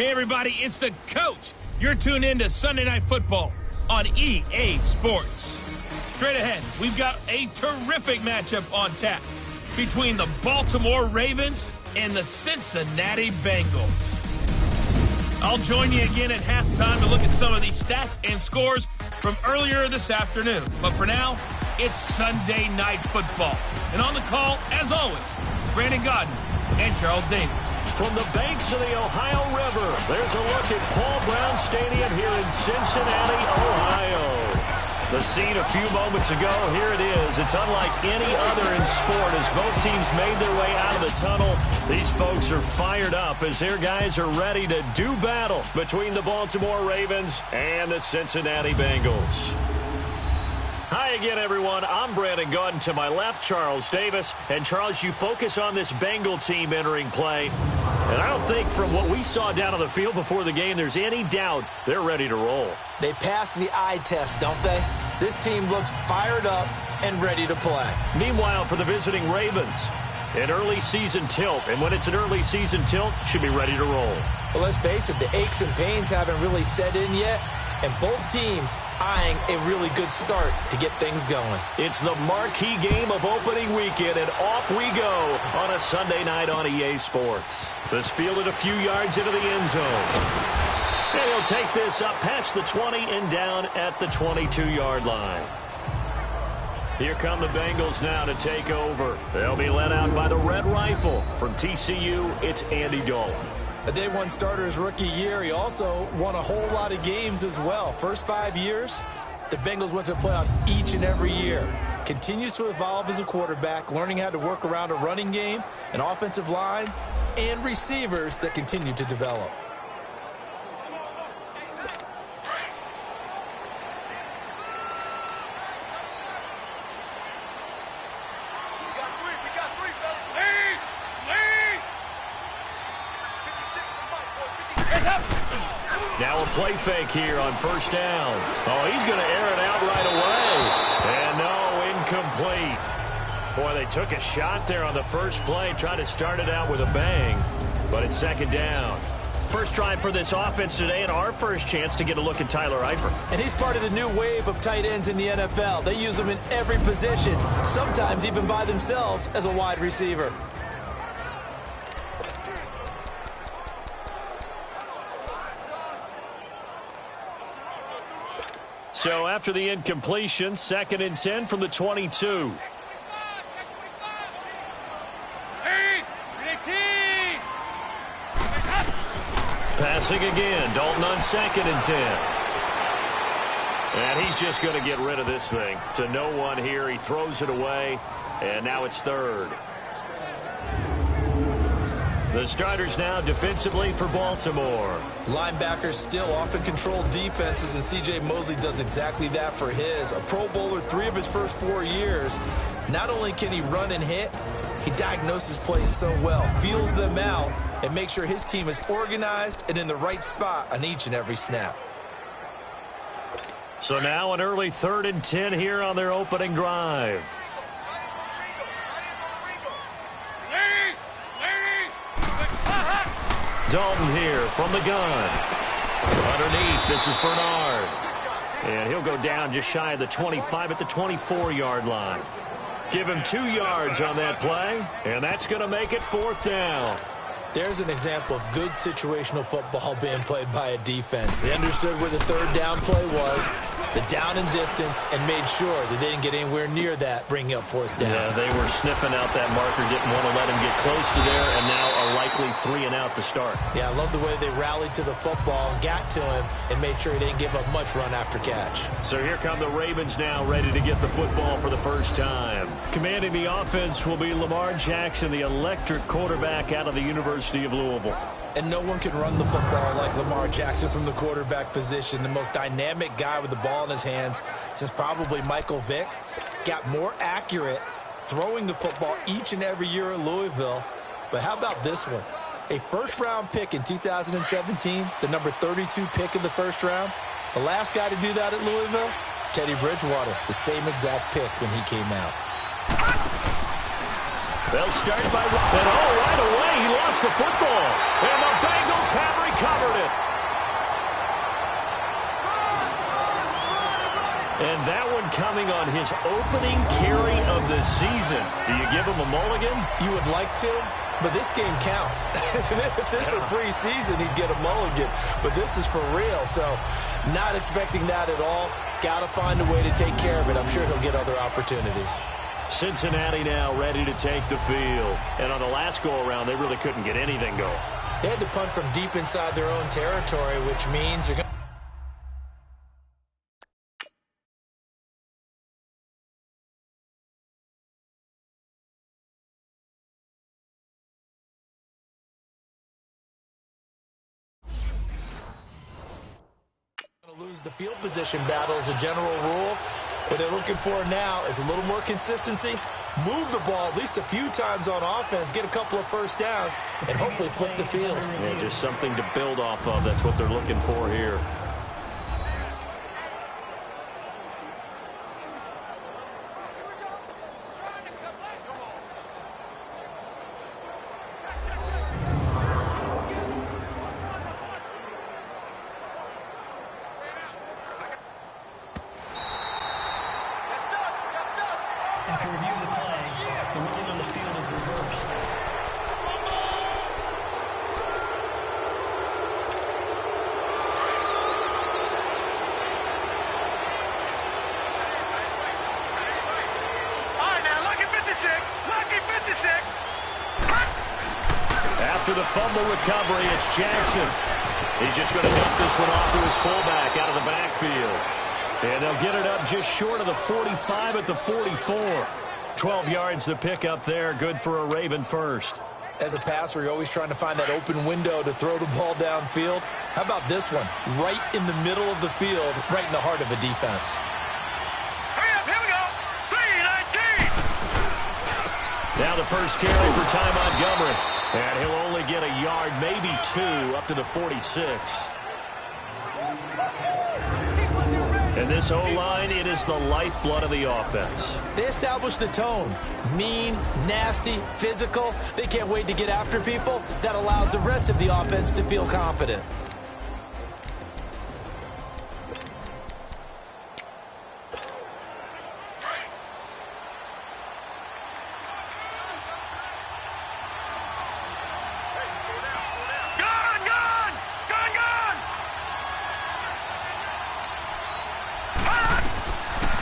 Hey, everybody, it's the coach. You're tuned in to Sunday Night Football on EA Sports. Straight ahead, we've got a terrific matchup on tap between the Baltimore Ravens and the Cincinnati Bengals. I'll join you again at halftime to look at some of these stats and scores from earlier this afternoon. But for now, it's Sunday Night Football. And on the call, as always, Brandon Godden and Charles Davis. From the banks of the Ohio River, there's a look at Paul Brown Stadium here in Cincinnati, Ohio. The scene a few moments ago, here it is. It's unlike any other in sport as both teams made their way out of the tunnel. These folks are fired up as their guys are ready to do battle between the Baltimore Ravens and the Cincinnati Bengals. Hi again, everyone. I'm Brandon Godden. To my left, Charles Davis. And, Charles, you focus on this Bengal team entering play. And I don't think from what we saw down on the field before the game there's any doubt they're ready to roll. They passed the eye test, don't they? This team looks fired up and ready to play. Meanwhile, for the visiting Ravens, an early season tilt. And when it's an early season tilt, should be ready to roll. Well, let's face it, the aches and pains haven't really set in yet. And both teams eyeing a really good start to get things going. It's the marquee game of opening weekend, and off we go on a Sunday night on EA Sports. This fielded a few yards into the end zone. And he'll take this up past the 20 and down at the 22-yard line. Here come the Bengals now to take over. They'll be led out by the Red Rifle. From TCU, it's Andy Dalton. A day one starter his rookie year. He also won a whole lot of games as well. First 5 years, the Bengals went to the playoffs each and every year. Continues to evolve as a quarterback, learning how to work around a running game, an offensive line, and receivers that continue to develop. Now a play fake here on first down. Oh, he's going to air it out right away. And no, incomplete. Boy, they took a shot there on the first play, tried to start it out with a bang, but it's second down. First drive for this offense today, and our first chance to get a look at Tyler Eifert. And he's part of the new wave of tight ends in the NFL. They use them in every position, sometimes even by themselves as a wide receiver. So after the incompletion, 2nd and 10 from the 22. Passing again, Dalton on 2nd and 10. And he's just going to get rid of this thing. To no one here, he throws it away, and now it's 3rd. The starters now defensively for Baltimore. Linebackers still often control defenses, and C.J. Mosley does exactly that for his. A Pro Bowler 3 of his first 4 years. Not only can he run and hit, he diagnoses plays so well, feels them out, and makes sure his team is organized and in the right spot on each and every snap. So now an early 3rd and 10 here on their opening drive. Dalton here from the gun. Underneath, this is Bernard. And he'll go down just shy of the 25 at the 24-yard line. Give him 2 yards on that play, and that's going to make it 4th down. There's an example of good situational football being played by a defense. They understood where the 3rd down play was, the down and distance, and made sure that they didn't get anywhere near that, bringing up 4th down. Yeah, they were sniffing out that marker, didn't want to let him get close to there, and now a likely 3 and out to start. Yeah, I love the way they rallied to the football, got to him, and made sure he didn't give up much run after catch. So here come the Ravens now, ready to get the football for the first time. Commanding the offense will be Lamar Jackson, the electric quarterback out of the University of Louisville. And no one can run the football like Lamar Jackson from the quarterback position. The most dynamic guy with the ball in his hands since probably Michael Vick. Got more accurate throwing the football each and every year at Louisville. But how about this one? A first-round pick in 2017, the number 32 pick in the first round. The last guy to do that at Louisville, Teddy Bridgewater, the same exact pick when he came out. They'll start by and right away he lost the football. And the Bengals have recovered And that one coming on his opening carry of the season. Do you give him a mulligan? You would like to, but this game counts. If this were preseason, he'd get a mulligan. But this is for real, so not expecting that at all. Got to find a way to take care of it. I'm sure he'll get other opportunities. Cincinnati now ready to take the field. And on the last go-around, they really couldn't get anything going. They had to punt from deep inside their own territory, which means they're going to lose the field position battle as a general rule. What they're looking for now is a little more consistency, move the ball at least a few times on offense, get a couple of first downs, and hopefully flip the field. Yeah, just something to build off of. That's what they're looking for here. After review of the play, the ruling on the field is reversed. All right, now, lucky 56. Lucky 56. After the fumble recovery, it's Jackson. He's just going to dump this one off to his fullback out of the backfield. And they'll get it up just short of the 45 at the 44. 12 yards to pick up there. Good for a Raven first. As a passer, you're always trying to find that open window to throw the ball downfield. How about this one? Right in the middle of the field, right in the heart of a defense. Hurry up, here we go. 3:19. Now the first carry for Ty Montgomery. And he'll only get a yard, maybe two, up to the 46. And this O-line, it is the lifeblood of the offense. They establish the tone. Mean, nasty, physical. They can't wait to get after people. That allows the rest of the offense to feel confident.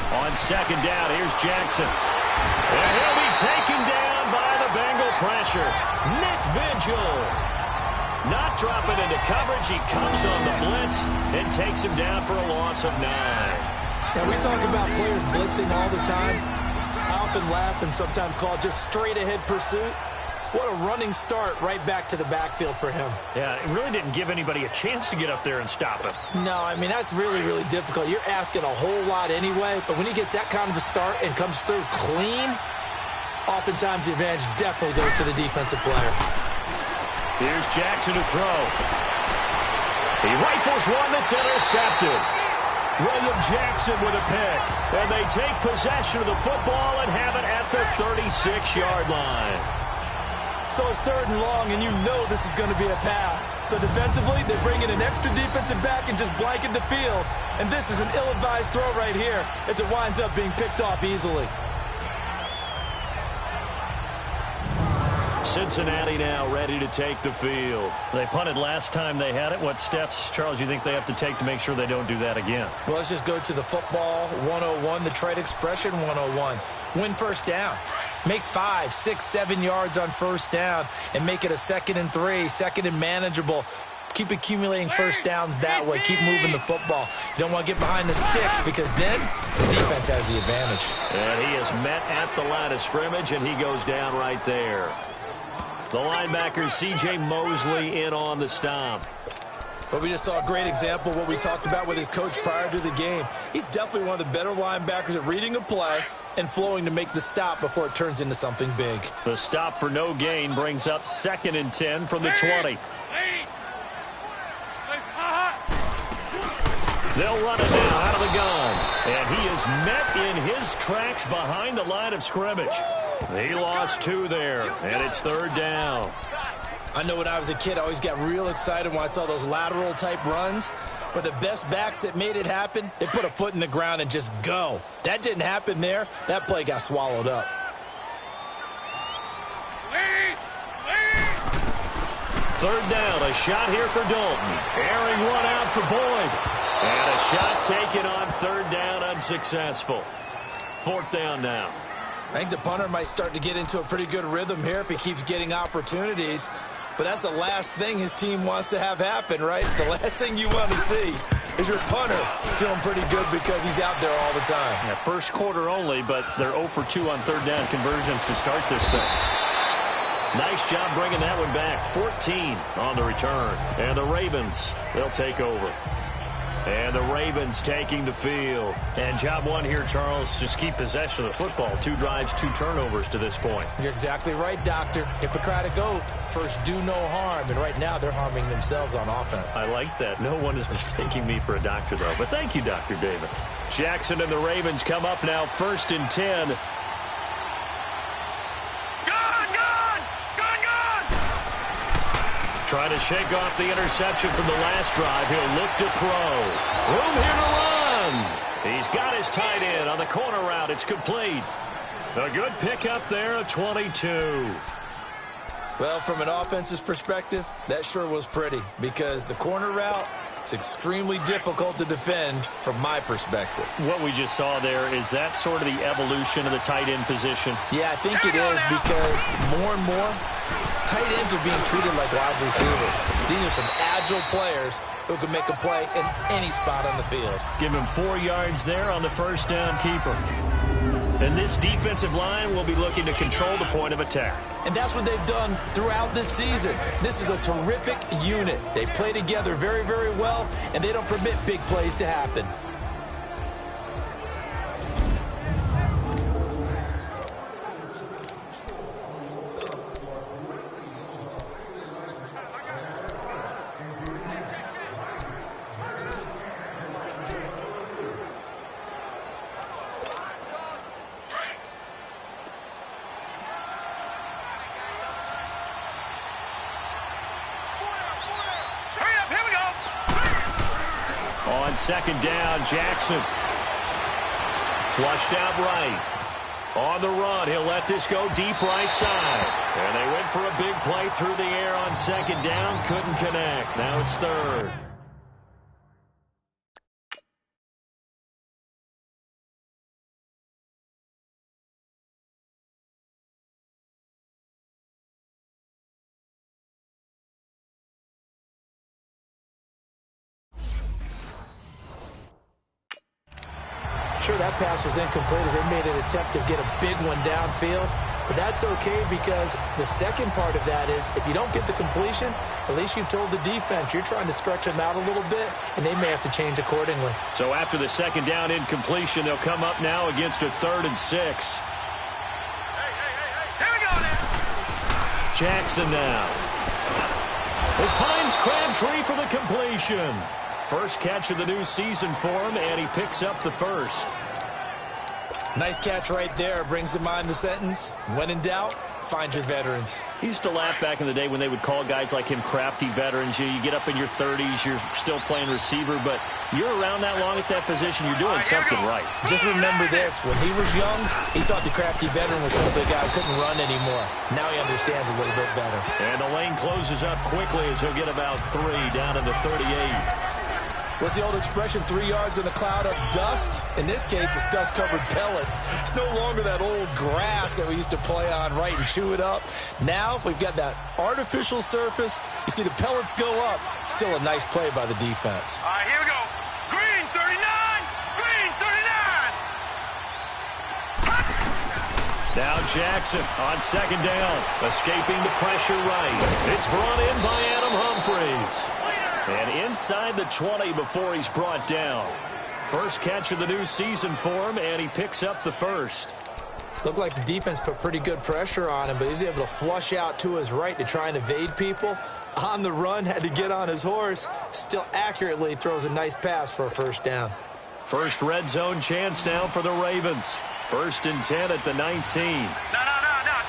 On second down, here's Jackson. And he'll be taken down by the Bengal pressure. Nick Vigil. Not dropping into coverage. He comes on the blitz and takes him down for a loss of 9. Now, we talk about players blitzing all the time. I often laugh and sometimes call it just straight-ahead pursuit. What a running start right back to the backfield for him. Yeah, it really didn't give anybody a chance to get up there and stop him. No, I mean, that's really, really difficult. You're asking a whole lot anyway, but when he gets that kind of a start and comes through clean, oftentimes the advantage definitely goes to the defensive player. Here's Jackson to throw. He rifles one that's intercepted. William Jackson with a pick. And they take possession of the football and have it at the 36-yard line. So it's 3rd and long, and you know this is going to be a pass. So defensively, they bring in an extra defensive back and just blanket the field. And this is an ill-advised throw right here as it winds up being picked off easily. Cincinnati now ready to take the field. They punted last time they had it. What steps, Charles, you think they have to take to make sure they don't do that again? Well, let's just go to the football 101, the trade expression 101. Win first down. Make 5, 6, 7 yards on first down and make it a 2nd and 3, 2nd and manageable. Keep accumulating first downs that way. Keep moving the football. You don't want to get behind the sticks because then the defense has the advantage. And he is met at the line of scrimmage, and he goes down right there. The linebacker, C.J. Mosley, in on the stomp. But we just saw a great example of what we talked about with his coach prior to the game. He's definitely one of the better linebackers at reading a play and flowing to make the stop before it turns into something big. The stop for no gain brings up 2nd and 10 from the 20. They'll run it now out of the gun. And he is met in his tracks behind the line of scrimmage. He lost 2 there, and it's 3rd down. I know when I was a kid, I always got real excited when I saw those lateral-type runs. But the best backs that made it happen, they put a foot in the ground and just go. That didn't happen there. That play got swallowed up. Third down, a shot here for Dalton. Airing one out for Boyd. And a shot taken on third down, unsuccessful. Fourth down now. I think the punter might start to get into a pretty good rhythm here if he keeps getting opportunities. But that's the last thing his team wants to have happen, right? The last thing you want to see is your punter feeling pretty good because he's out there all the time. Yeah, first quarter only, but they're 0 for 2 on third down conversions to start this thing. Nice job bringing that one back. 14 on the return. And the Ravens, they'll take over. And the Ravens taking the field. And job one here, Charles, just keep possession of the football. 2 drives, 2 turnovers to this point. You're exactly right, Doctor. Hippocratic oath. First, do no harm. And right now, they're harming themselves on offense. I like that. No one is mistaking me for a doctor, though. But thank you, Dr. Davis. Jackson and the Ravens come up now 1st and 10. Trying to shake off the interception from the last drive. He'll look to throw. Room here to run. He's got his tight end on the corner route. It's complete. A good pickup there, a 22. Well, from an offensive perspective, that sure was pretty because the corner route, it's extremely difficult to defend from my perspective. What we just saw there, is that sort of the evolution of the tight end position? Yeah, I think it is because more and more, tight ends are being treated like wide receivers. These are some agile players who can make a play in any spot on the field. Give him 4 yards there on the first down keeper. And this defensive line will be looking to control the point of attack. And that's what they've done throughout this season. This is a terrific unit. They play together very, very well, and they don't permit big plays to happen. On second down, Jackson. Flushed out right. On the run, he'll let this go deep right side. And they went for a big play through the air on second down. Couldn't connect. Now it's third. Sure, that pass was incomplete as they made an attempt to get a big one downfield. But that's okay because the second part of that is if you don't get the completion, at least you've told the defense you're trying to stretch them out a little bit, and they may have to change accordingly. So after the second down incompletion, they'll come up now against a 3rd and 6. Here we go now. Jackson now. He finds Crabtree for the completion. First catch of the new season for him, and he picks up the first. Nice catch right there. Brings to mind the sentence, when in doubt, find your veterans. He used to laugh back in the day when they would call guys like him crafty veterans. You get up in your 30s, you're still playing receiver, but you're around that long at that position, you're doing something right. Just remember this. When he was young, he thought the crafty veteran was simply a guy who couldn't run anymore. Now he understands a little bit better. And the lane closes up quickly as he'll get about 3 down to the 38. What's the old expression, 3 yards in a cloud of dust? In this case, it's dust-covered pellets. It's no longer that old grass that we used to play on, right, and chew it up. Now, we've got that artificial surface. You see the pellets go up. Still a nice play by the defense. All right, here we go. Green 39. Green 39. Now Jackson on second down, escaping the pressure right. It's brought in by Adam Humphries. And inside the 20 before he's brought down. First catch of the new season for him, and he picks up the first. Looked like the defense put pretty good pressure on him, but he's able to flush out to his right to try and evade people. On the run, had to get on his horse. Still accurately throws a nice pass for a first down. First red zone chance now for the Ravens. 1st and 10 at the 19. No.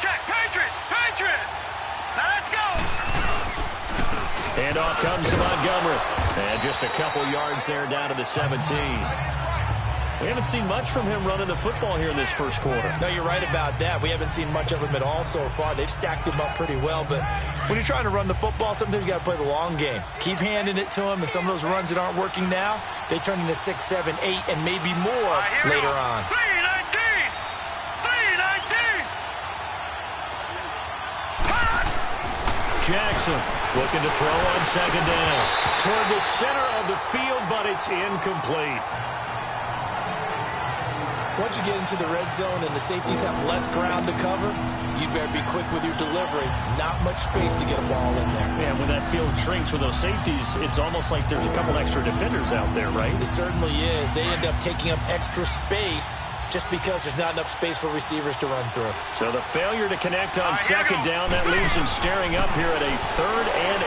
Check. Patriot. Now let's go. And off comes to Montgomery. And just a couple yards there down to the 17. We haven't seen much from him running the football here in this first quarter. No, you're right about that. We haven't seen much of him at all so far. They've stacked him up pretty well, but when you're trying to run the football, sometimes you got to play the long game. Keep handing it to him, and some of those runs that aren't working now, they turn into 6, 7, 8, and maybe more later on. 319! 319! Jackson looking to throw on second down. Toward the center of the field, but it's incomplete. Once you get into the red zone and the safeties have less ground to cover, you better be quick with your delivery. Not much space to get a ball in there. Man, when that field shrinks with those safeties, it's almost like there's a couple extra defenders out there, right? It certainly is. They end up taking up extra space just because there's not enough space for receivers to run through. So the failure to connect on second down, that leaves him staring up here at a 3rd and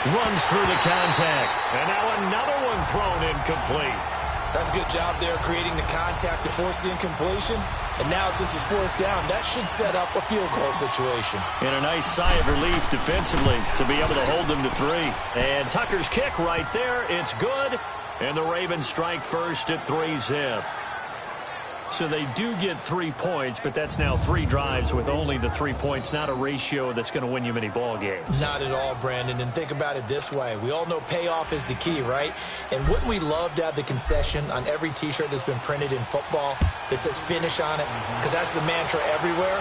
8. Runs through the contact. And now another one thrown incomplete. That's a good job there creating the contact to force the incompletion. And now since it's 4th down, that should set up a field goal situation. And a nice sigh of relief defensively to be able to hold them to 3. And Tucker's kick right there. It's good. And the Ravens strike first at 3-zip. So they do get 3 points, but that's now 3 drives with only the 3 points, not a ratio that's going to win you many ball games. Not at all, Brandon. And think about it this way. We all know payoff is the key, right? And wouldn't we love to have the concession on every T-shirt that's been printed in football that says finish on it? Because that's the mantra everywhere.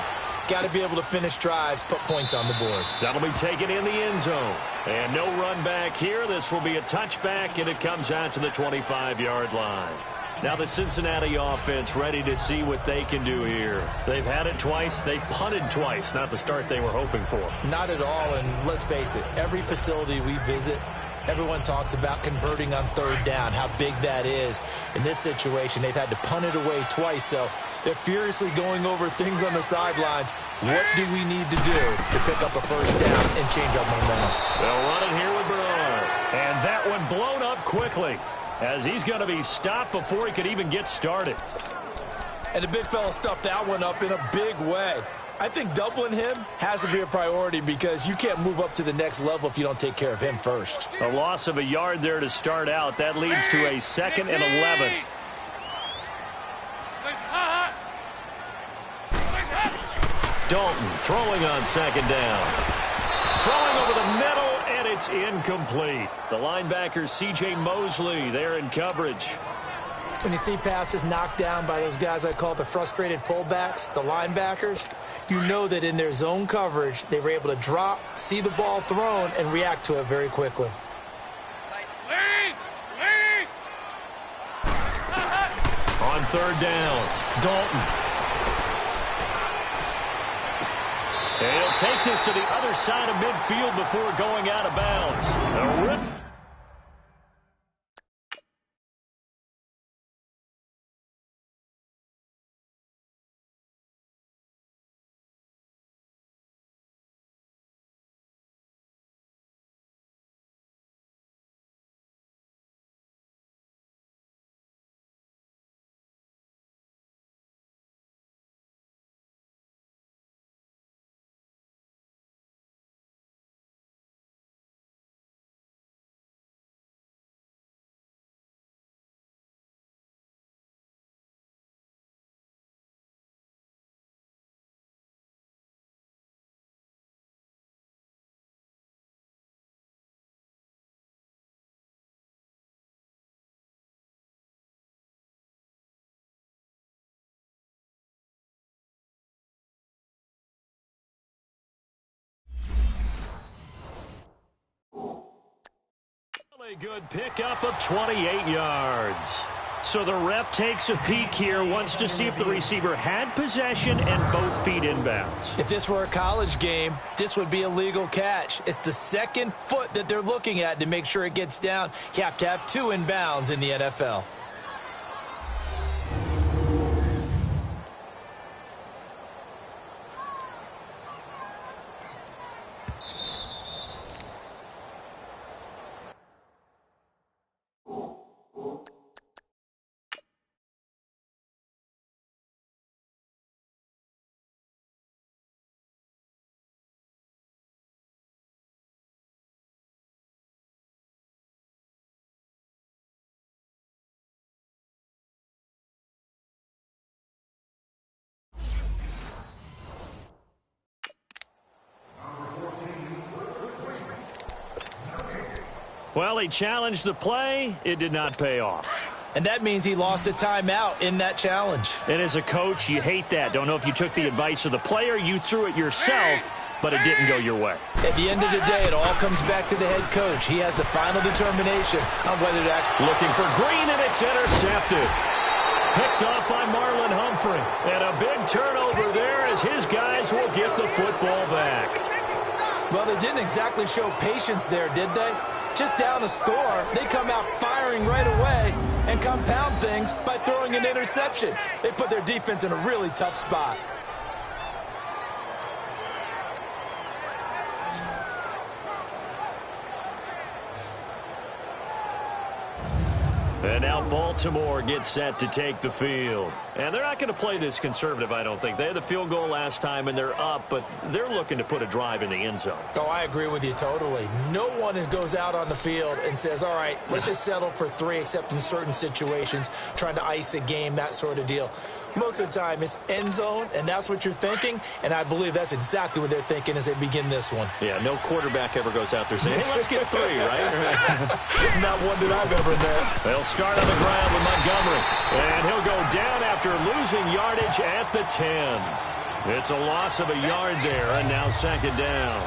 Got to be able to finish drives, put points on the board. That'll be taken in the end zone. And no run back here. This will be a touchback, and it comes out to the 25-yard line. Now the Cincinnati offense ready to see what they can do here. They've had it twice. They've punted twice. Not the start they were hoping for. Not at all, and let's face it, every facility we visit, everyone talks about converting on 3rd down, how big that is. In this situation, they've had to punt it away twice, so they're furiously going over things on the sidelines. What do we need to do to pick up a 1st down and change our momentum? They'll run it here with Bernard. And that one blown up quickly, as he's going to be stopped before he could even get started. And the big fella stuffed that one up in a big way. I think doubling him has to be a priority because you can't move up to the next level if you don't take care of him first. A loss of a yard there to start out. That leads to a 2nd and 11. Dalton throwing on second down. Throwing over the middle. It's incomplete. The linebacker, C.J. Mosley, there in coverage. When you see passes knocked down by those guys I call the frustrated fullbacks, the linebackers, you know that in their zone coverage, they were able to drop, see the ball thrown, and react to it very quickly. On 3rd down, Dalton. And he'll take this to the other side of midfield before going out of bounds. A rip. A good pickup of 28 yards. So the ref takes a peek here, wants to see if the receiver had possession and both feet inbounds. If this were a college game, this would be a legal catch. It's the 2nd foot that they're looking at to make sure it gets down. You have to have 2 inbounds in the NFL. Well, he challenged the play. It did not pay off. And that means he lost a timeout in that challenge. And as a coach, you hate that. Don't know if you took the advice of the player, you threw it yourself, but it didn't go your way. At the end of the day, it all comes back to the head coach. He has the final determination on whether to act. Looking for Green, and it's intercepted. Picked off by Marlon Humphrey. And a big turnover there as his guys will get the football back. Well, they didn't exactly show patience there, did they? Just down a score, they come out firing right away and compound things by throwing an interception. They put their defense in a really tough spot. And now Baltimore gets set to take the field. And they're not going to play this conservative, I don't think. They had the field goal last time, and they're up, but they're looking to put a drive in the end zone. Oh, I agree with you totally. No one goes out on the field and says, all right, let's just settle for 3, except in certain situations, trying to ice a game, that sort of deal. Most of the time, it's end zone, and that's what you're thinking, and I believe that's exactly what they're thinking as they begin this one. Yeah, no quarterback ever goes out there saying, hey, let's get 3, right? Not one that I've ever met. They'll start on the ground with Montgomery, and he'll go down after losing yardage at the 10. It's a loss of a yard there, and now second down.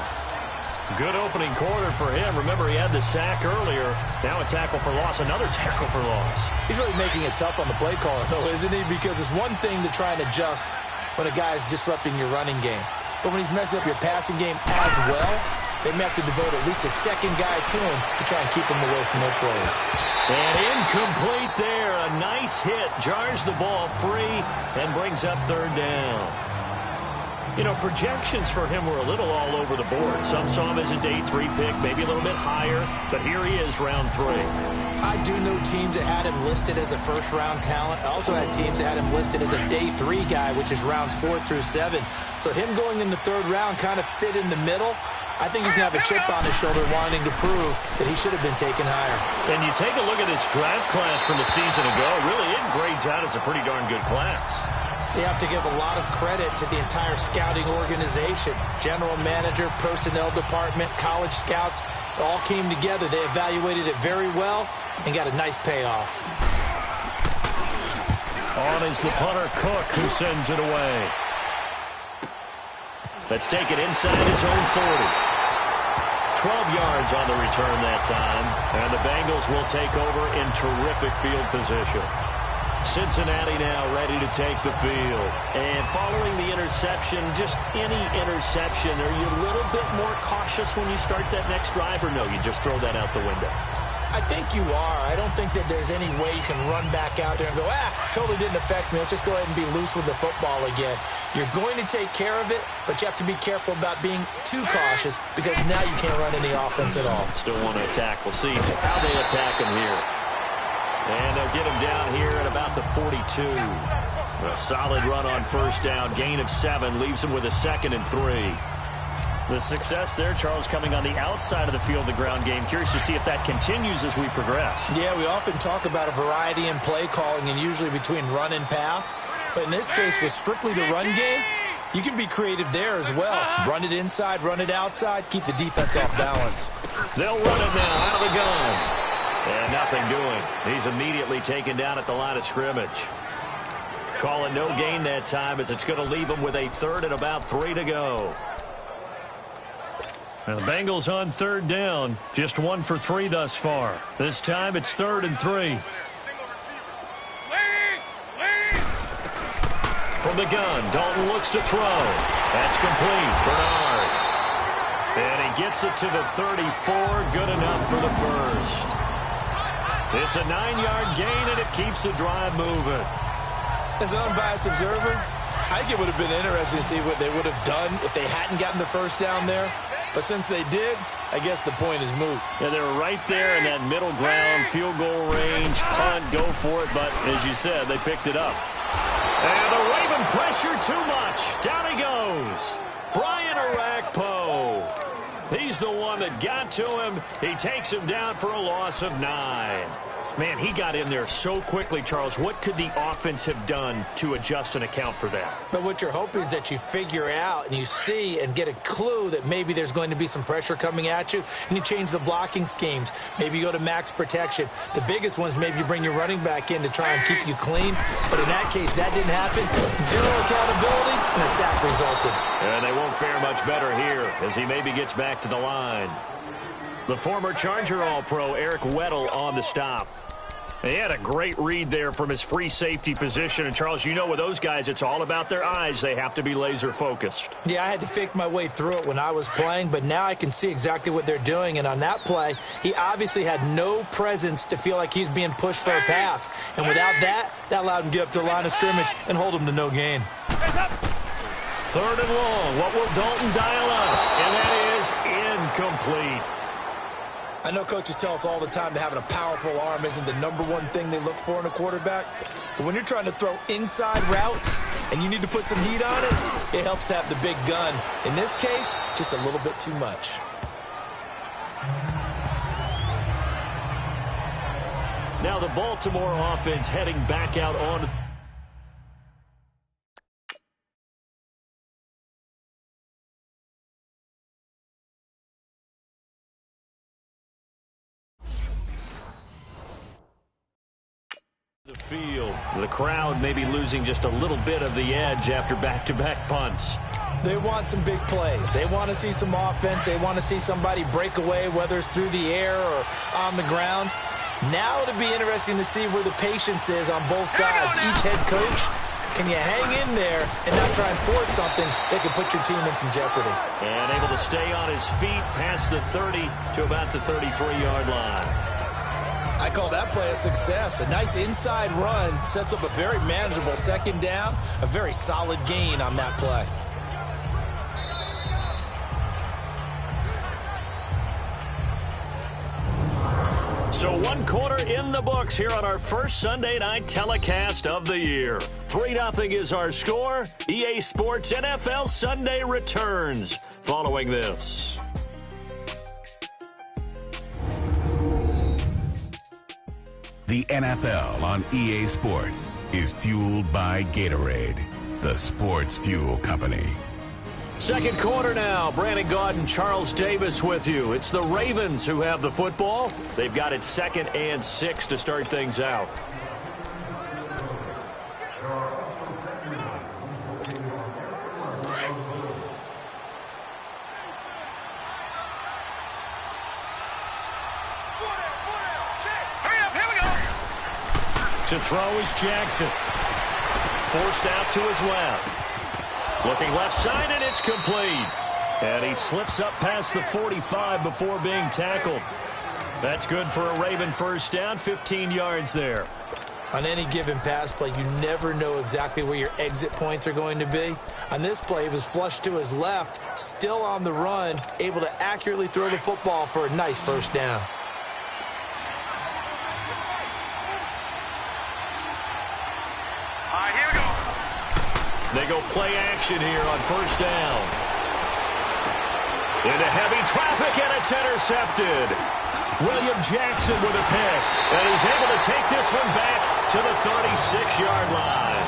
Good opening quarter for him. Remember, he had the sack earlier. Now a tackle for loss, another tackle for loss. He's really making it tough on the play caller, though, isn't he? Because it's one thing to try and adjust when a guy is disrupting your running game. But when he's messing up your passing game as well, they may have to devote at least a second guy to him to try and keep him away from their plays. And incomplete there. A nice hit. Jars the ball free and brings up third down. You know, projections for him were a little all over the board. Some saw him as a day 3 pick, maybe a little bit higher, but here he is, round 3. I do know teams that had him listed as a first-round talent. I also had teams that had him listed as a day 3 guy, which is rounds 4 through 7. So him going in the third round kind of fit in the middle. I think he's going to have a chip on his shoulder wanting to prove that he should have been taken higher. And you take a look at this draft class from a season ago, really it grades out as a pretty darn good class. So you have to give a lot of credit to the entire scouting organization. General manager, personnel department, college scouts, it all came together. They evaluated it very well and got a nice payoff. On is the punter, Cook, who sends it away. Let's take it inside his own 40. 12 yards on the return that time. And the Bengals will take over in terrific field position. Cincinnati now ready to take the field. And following the interception, just any interception, are you a little bit more cautious when you start that next drive, or no, you just throw that out the window? I think you are. I don't think that there's any way you can run back out there and go, totally didn't affect me. Let's just go ahead and be loose with the football again. You're going to take care of it, but you have to be careful about being too cautious because now you can't run any offense at all. Still want to attack. We'll see how they attack him here. And they'll get him down here at about the 42. A solid run on first down. Gain of 7 leaves him with a 2nd and 3. The success there, Charles, coming on the outside of the field, the ground game. Curious to see if that continues as we progress. Yeah, we often talk about a variety in play calling and usually between run and pass. But in this case, with strictly the run game, you can be creative there as well. Run it inside, run it outside, keep the defense off balance. They'll run it now out of the gun. And nothing doing. He's immediately taken down at the line of scrimmage. Calling no gain that time as it's going to leave him with a 3rd and about 3 to go. Now the Bengals on third down. Just 1 for 3 thus far. This time it's 3rd and 3. From the gun, Dalton looks to throw. That's complete. Bernard. And he gets it to the 34. Good enough for the first. It's a 9-yard gain, and it keeps the drive moving. As an unbiased observer, I think it would have been interesting to see what they would have done if they hadn't gotten the first down there. But since they did, I guess the point is moot. Yeah, they were right there in that middle ground, field goal range, punt, go for it. But as you said, they picked it up. And the Raven pressure too much. Down he goes. Brian Orakpo. He's the one that got to him. He takes him down for a loss of 9. Man, he got in there so quickly, Charles. What could the offense have done to adjust and account for that? But what you're hoping is that you figure out and you see and get a clue that maybe there's going to be some pressure coming at you, and you change the blocking schemes. Maybe you go to max protection. The biggest one is maybe you bring your running back in to try and keep you clean. But in that case, that didn't happen. Zero accountability, and a sack resulted. And they won't fare much better here as he maybe gets back to the line. The former Charger All-Pro Eric Weddle on the stop. He had a great read there from his free safety position. And, Charles, you know with those guys, it's all about their eyes. They have to be laser-focused. Yeah, I had to fake my way through it when I was playing, but now I can see exactly what they're doing. And on that play, he obviously had no presence to feel like he's being pushed for a pass. And without that, that allowed him to get up to the line of scrimmage and hold him to no gain. Third and long. What will Dalton dial up? And that is incomplete. I know coaches tell us all the time that having a powerful arm isn't the #1 thing they look for in a quarterback. But when you're trying to throw inside routes and you need to put some heat on it, it helps have the big gun. In this case, just a little bit too much. Now the Baltimore offense heading back out on the field. The crowd may be losing just a little bit of the edge after back-to-back punts. They want some big plays. They want to see some offense. They want to see somebody break away, whether it's through the air or on the ground. Now it'll be interesting to see where the patience is on both sides. Each head coach, can you hang in there and not try and force something that could put your team in some jeopardy? And able to stay on his feet past the 30 to about the 33-yard line. I call that play a success. A nice inside run sets up a very manageable second down, a very solid gain on that play. So 1 quarter in the books here on our first Sunday night telecast of the year. 3-0 is our score. EA Sports NFL Sunday returns following this. The NFL on EA Sports is fueled by Gatorade, the sports fuel company. Second quarter now. Brandon Gaudin, Charles Davis with you. It's the Ravens who have the football. They've got it 2nd and 6 to start things out. To throw is Jackson. Forced out to his left. Looking left side, and it's complete. And he slips up past the 45 before being tackled. That's good for a Raven first down, 15 yards there. On any given pass play, you never know exactly where your exit points are going to be. On this play, he was flushed to his left, still on the run, able to accurately throw the football for a nice first down. They go play action here on first down. Into heavy traffic, and it's intercepted. William Jackson with a pick, and he's able to take this one back to the 36-yard line.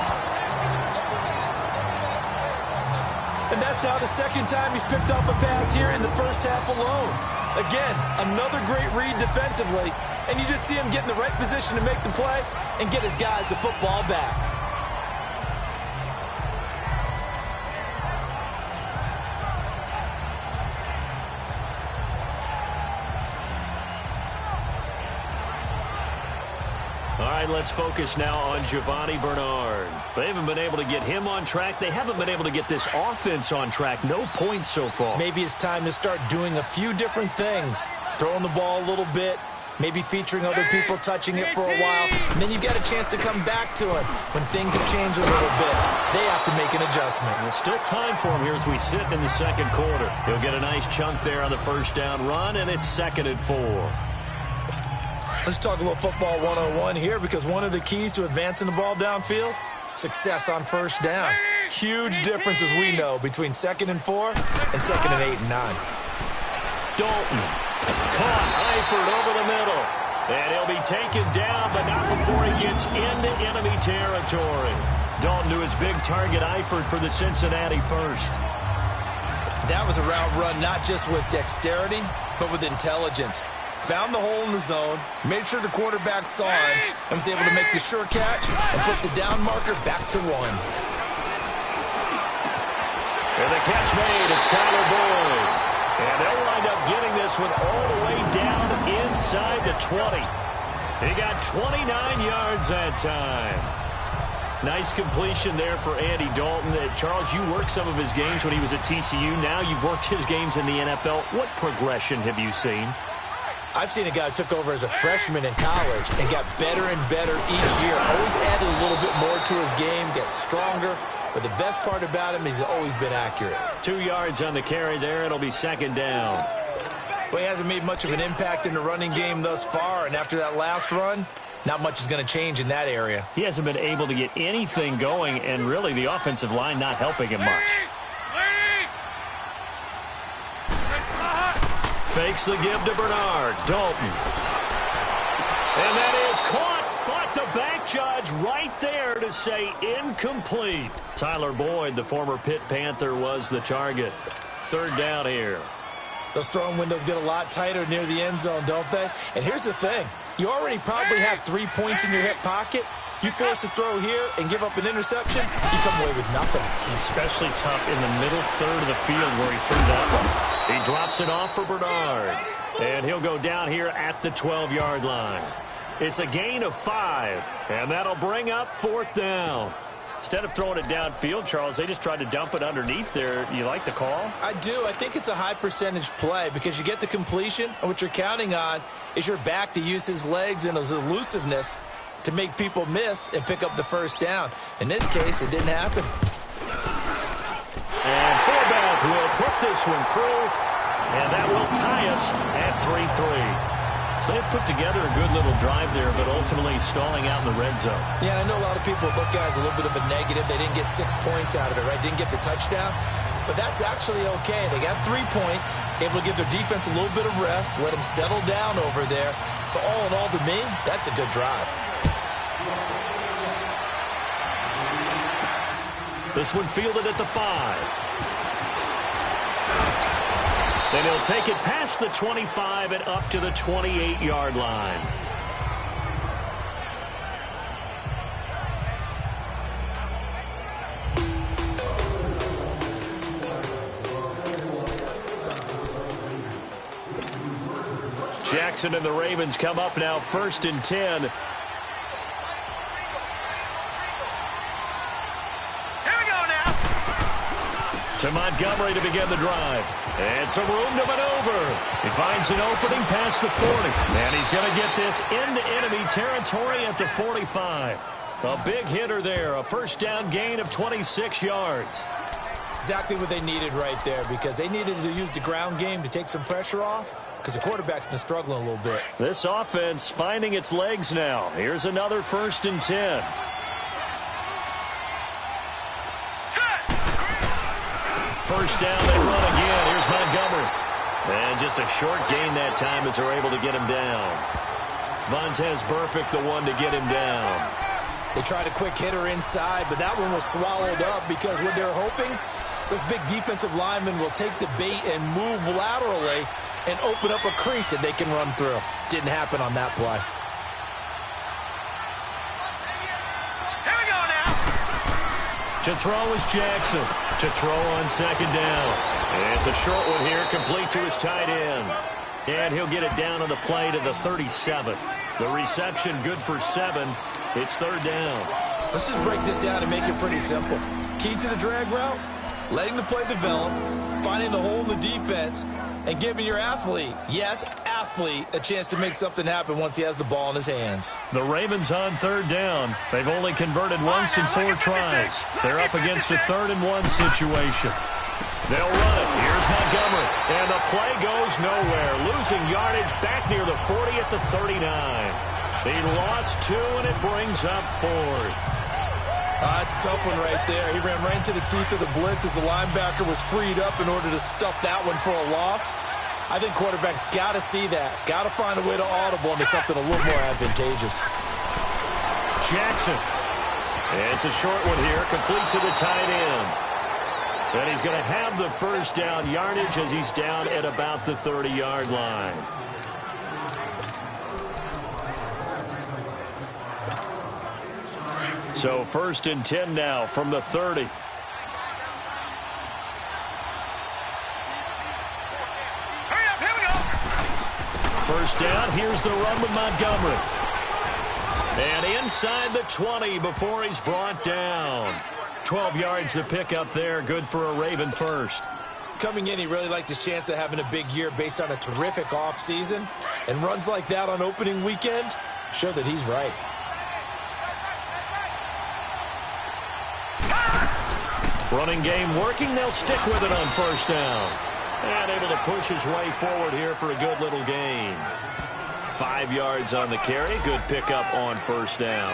And that's now the second time he's picked off a pass here in the first half alone. Again, another great read defensively, and you just see him get in the right position to make the play and get his guys the football back. All right, let's focus now on Giovanni Bernard. They haven't been able to get him on track. They haven't been able to get this offense on track. No points so far. Maybe it's time to start doing a few different things. Throwing the ball a little bit, maybe featuring other people touching it for a while, and then you get a chance to come back to it when things have changed a little bit. They have to make an adjustment. There's still time for him here as we sit in the second quarter. He'll get a nice chunk there on the first down run, and it's 2nd and 4. Let's talk a little football 101 here, because one of the keys to advancing the ball downfield, success on first down. Huge difference, as we know, between 2nd and 4 and 2nd and 8 and 9. Dalton caught Eifert over the middle. And he'll be taken down, but not before he gets into enemy territory. Dalton to his big target, Eifert for the Cincinnati first. That was a route run not just with dexterity, but with intelligence. Found the hole in the zone, made sure the quarterback saw him, and was able to make the sure catch and put the down marker back to one. And the catch made, it's Tyler Boyd. And they'll wind up getting this one all the way down inside the 20. He got 29 yards that time. Nice completion there for Andy Dalton. Charles, you worked some of his games when he was at TCU. Now you've worked his games in the NFL. What progression have you seen? I've seen a guy who took over as a freshman in college and got better and better each year. Always added a little bit more to his game, get stronger. But the best part about him is he's always been accurate. 2 yards on the carry there. It'll be second down. Well, he hasn't made much of an impact in the running game thus far. And after that last run, not much is going to change in that area. He hasn't been able to get anything going, and really the offensive line not helping him much. Fakes the give to Bernard. Dalton. And that is caught. But the back judge right there to say incomplete. Tyler Boyd, the former Pitt Panther, was the target. Third down here. Those throwing windows get a lot tighter near the end zone, don't they? And here's the thing. You already probably have 3 points in your hip pocket. You force a throw here and give up an interception, you come away with nothing. Especially tough in the middle third of the field where he threw that one. He drops it off for Bernard. And he'll go down here at the 12-yard line. It's a gain of 5, and that'll bring up fourth down. Instead of throwing it downfield, Charles, they just tried to dump it underneath there. You like the call? I do. I think it's a high percentage play because you get the completion, and what you're counting on is your back to use his legs and his elusiveness to make people miss and pick up the first down. In this case, it didn't happen. And fullback will put this one through, and that will tie us at 3-3. So they put together a good little drive there, but ultimately stalling out in the red zone. Yeah, I know a lot of people look at it as a little bit of a negative. They didn't get 6 points out of it, right? Didn't get the touchdown. But that's actually okay. They got 3 points, able to give their defense a little bit of rest, let them settle down over there. So all in all, to me, that's a good drive. This one fielded at the 5. Then he'll take it past the 25 and up to the 28-yard line. Jackson and the Ravens come up now, 1st and 10. To Montgomery to begin the drive. And some room to maneuver. He finds an opening past the 40. And he's going to get this into enemy territory at the 45. A big hitter there. A first down gain of 26 yards. Exactly what they needed right there, because they needed to use the ground game to take some pressure off, because the quarterback's been struggling a little bit. This offense finding its legs now. Here's another 1st and 10. First down, they run again. Here's Montgomery. And just a short gain that time as they're able to get him down. Vontaze Burfict, the one to get him down. They tried a quick hitter inside, but that one was swallowed up because what they're hoping, those big defensive linemen will take the bait and move laterally and open up a crease that they can run through. Didn't happen on that play. To throw is Jackson. To throw on second down. And it's a short one here, complete to his tight end. And he'll get it down on the play to the 37. The reception good for 7. It's third down. Let's just break this down and make it pretty simple. Key to the drag route, letting the play develop, finding the hole in the defense, and giving your athlete, yes, athlete, a chance to make something happen once he has the ball in his hands. The Ravens on third down. They've only converted once in 4 tries. They're up against a 3rd and 1 situation. They'll run it. Here's Montgomery. And the play goes nowhere. Losing yardage back near the 40 at the 39. He lost 2, and it brings up 4th. That's a tough one right there. He ran right into the teeth of the blitz as the linebacker was freed up in order to stuff that one for a loss. I think quarterbacks got to see that. Got to find a way to audible into something a little more advantageous. Jackson. It's a short one here, complete to the tight end. And he's going to have the first down yardage as he's down at about the 30-yard line. So 1st and 10 now from the 30. First down, here's the run with Montgomery. And inside the 20 before he's brought down. 12 yards to pick up there, good for a Raven first. Coming in, he really liked his chance of having a big year based on a terrific offseason. And runs like that on opening weekend show that he's right. Running game working, they'll stick with it on first down. And able to push his way forward here for a good little gain. 5 yards on the carry. Good pickup on first down.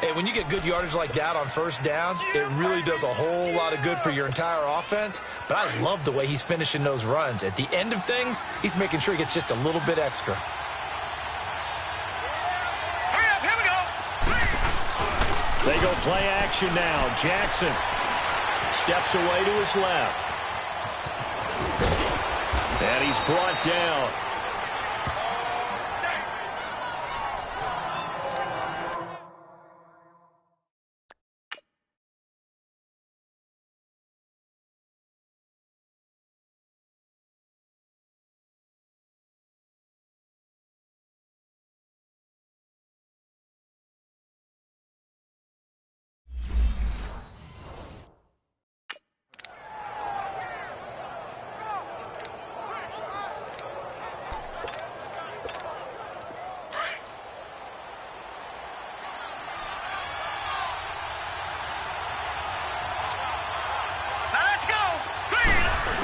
Hey, when you get good yardage like that on first down, it really does a whole lot of good for your entire offense. But I love the way he's finishing those runs. At the end of things, he's making sure he gets just a little bit extra. Here we go. They go play action now. Jackson steps away to his left. And he's brought down.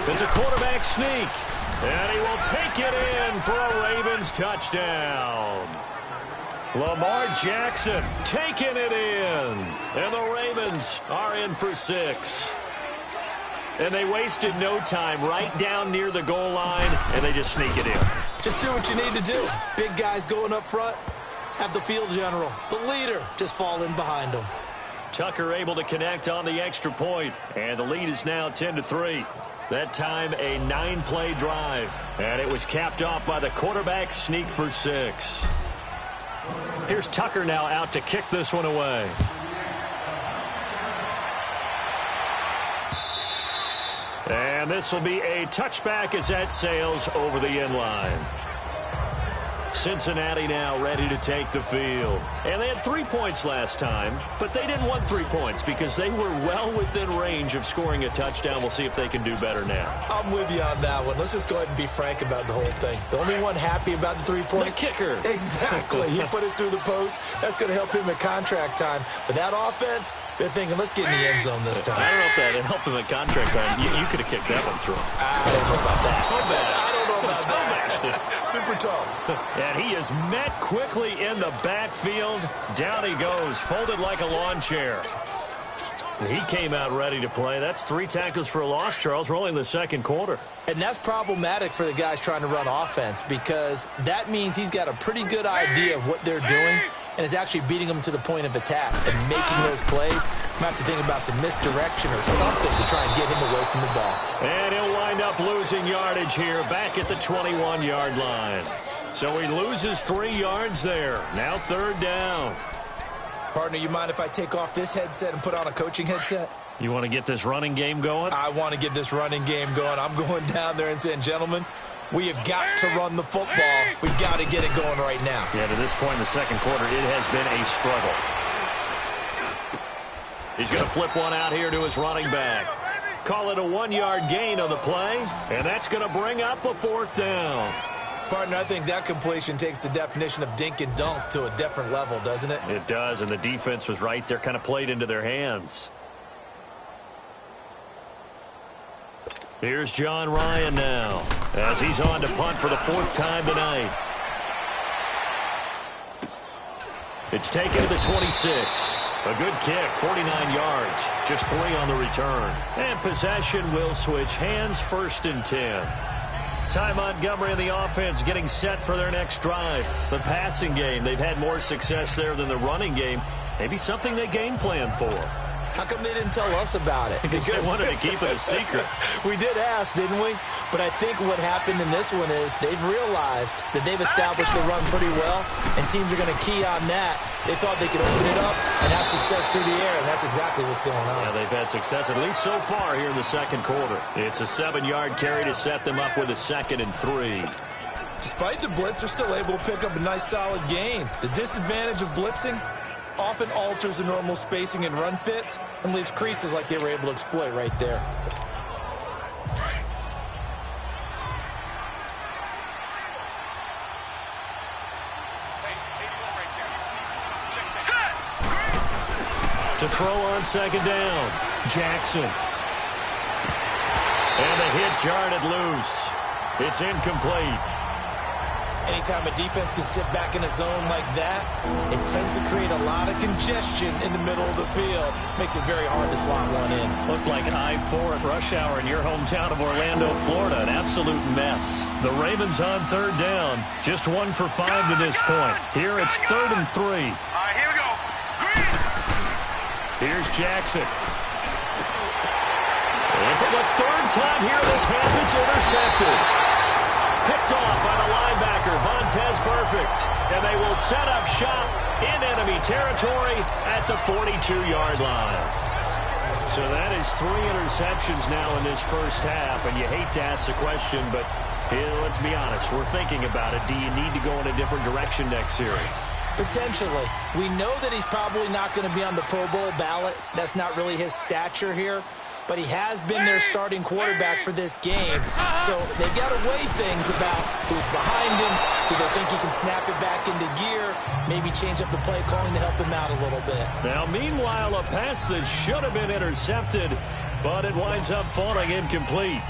It's a quarterback sneak, and he will take it in for a Ravens touchdown. Lamar Jackson taking it in, and the Ravens are in for 6. And they wasted no time, right down near the goal line, and they just sneak it in. Just do what you need to do. Big guys going up front, have the field general, the leader, just fall in behind them. Tucker able to connect on the extra point, and the lead is now 10-3. That time a 9-play drive, and it was capped off by the quarterback sneak for 6. Here's Tucker now out to kick this one away. And this will be a touchback as that sails over the end line. Cincinnati now ready to take the field. And they had 3 points last time, but they didn't want 3 points because they were well within range of scoring a touchdown. We'll see if they can do better now. I'm with you on that one. Let's just go ahead and be frank about the whole thing. The only one happy about the 3-point? The kicker. Exactly. He put it through the post. That's going to help him at contract time. But that offense, they're thinking, let's get in the end zone this time. I don't know if that helped him at contract time. You could have kicked that one through. I don't know about that. I don't know about that. Super tall. And he is met quickly in the backfield. Down he goes, folded like a lawn chair. He came out ready to play. That's 3 tackles for a loss, Charles. We're only in the second quarter. And that's problematic for the guys trying to run offense because that means he's got a pretty good idea of what they're doing and is actually beating them to the point of attack and making those plays. Might have to think about some misdirection or something to try and get him away from the ball. And he'll wind up losing yardage here back at the 21-yard line. So he loses 3 yards there. Now 3rd down. Partner, you mind if I take off this headset and put on a coaching headset? You want to get this running game going? I want to get this running game going. I'm going down there and saying, gentlemen, we have got to run the football. We've got to get it going right now. Yeah, to this point in the second quarter, it has been a struggle. He's going to flip one out here to his running back. Call it a 1-yard gain on the play, and that's going to bring up a 4th down. Partner, I think that completion takes the definition of dink and dunk to a different level, doesn't it? It does, and the defense was right there, kind of played into their hands. Here's John Ryan now, as he's on to punt for the 4th time tonight. It's taken to the 26. A good kick, 49 yards, just 3 on the return. And possession will switch hands, 1st and 10. Ty Montgomery and the offense getting set for their next drive. The passing game, they've had more success there than the running game. Maybe something they game plan for. How come they didn't tell us about it? Because they wanted to keep it a secret. We did ask, didn't we? But I think what happened in this one is they've realized that they've established the run pretty well, and teams are going to key on that. They thought they could open it up and have success through the air, and that's exactly what's going on. Yeah, they've had success, at least so far here in the second quarter. It's a 7-yard carry to set them up with a 2nd and 3. Despite the blitz, they're still able to pick up a nice, solid gain. The disadvantage of blitzing often alters the normal spacing and run fits and leaves creases like they were able to exploit right there. To throw on 2nd down, Jackson. And a hit jarred it loose. It's incomplete. Anytime a defense can sit back in a zone like that, it tends to create a lot of congestion in the middle of the field. Makes it very hard to slot one in. Looked like I-4 at rush hour in your hometown of Orlando, Florida. An absolute mess. The Ravens on 3rd down. Just 1 for 5 to this point. Here it's 3rd and 3. All right, here we go. Here's Jackson. And for the 3rd time here this half, it's intercepted. Picked off by the linebacker, Vontaze Burfict. And they will set up shop in enemy territory at the 42-yard line. So that is 3 interceptions now in this first half. And you hate to ask the question, but let's be honest. We're thinking about it. Do you need to go in a different direction next series? Potentially. We know that he's probably not going to be on the Pro Bowl ballot. That's not really his stature here. But he has been their starting quarterback for this game. So they've got to weigh things about who's behind him. Do they think he can snap it back into gear? Maybe change up the play calling to help him out a little bit. Now, meanwhile, a pass that should have been intercepted, but it winds up falling incomplete.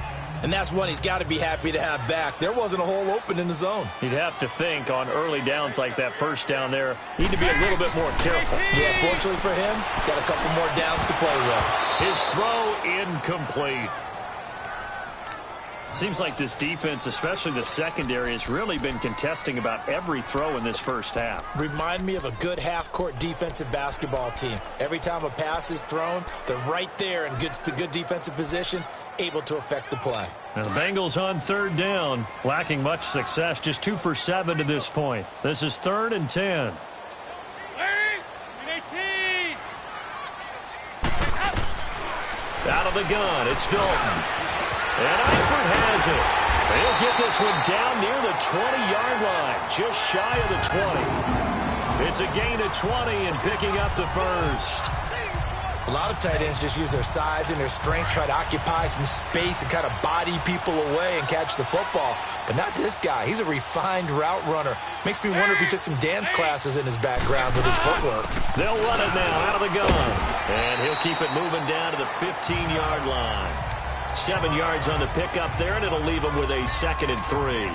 And that's one he's got to be happy to have back. There wasn't a hole open in the zone. You'd have to think on early downs like that first down there, need to be a little bit more careful. Yeah, fortunately for him, got a couple more downs to play with. His throw incomplete. Seems like this defense, especially the secondary, has really been contesting about every throw in this first half. Remind me of a good half-court defensive basketball team. Every time a pass is thrown, they're right there in good defensive position, able to affect the play. Now the Bengals on 3rd down, lacking much success, just 2 for 7 to this point. This is 3rd and 10. Out of the gun, it's Dalton. And Eifert has it. They'll get this one down near the 20-yard line, just shy of the 20. It's a gain of 20 and picking up the first. A lot of tight ends just use their size and their strength, try to occupy some space and kind of body people away and catch the football. But not this guy. He's a refined route runner. Makes me wonder if he took some dance classes in his background with his footwork. They'll run it now out of the gun. And he'll keep it moving down to the 15-yard line. 7 yards on the pickup there, and it'll leave him with a 2nd and 3.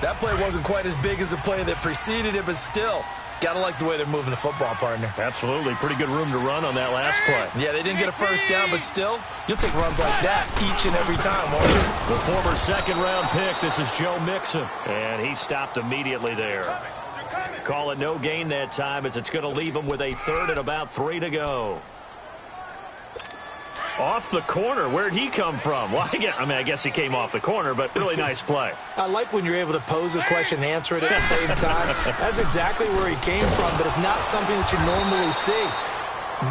That play wasn't quite as big as the play that preceded it, but still, gotta like the way they're moving the football, partner. Absolutely. Pretty good room to run on that last play. Yeah, they didn't get a first down, but still, you'll take runs like that each and every time, won't you? The former 2nd-round pick, this is Joe Mixon. And he stopped immediately there. Call it no gain that time as it's going to leave him with a 3rd and about 3 to go. Off the corner. Where'd he come from? Well, I guess he came off the corner, but really nice play. I like when you're able to pose a question and answer it at the same time. That's exactly where he came from, but it's not something that you normally see.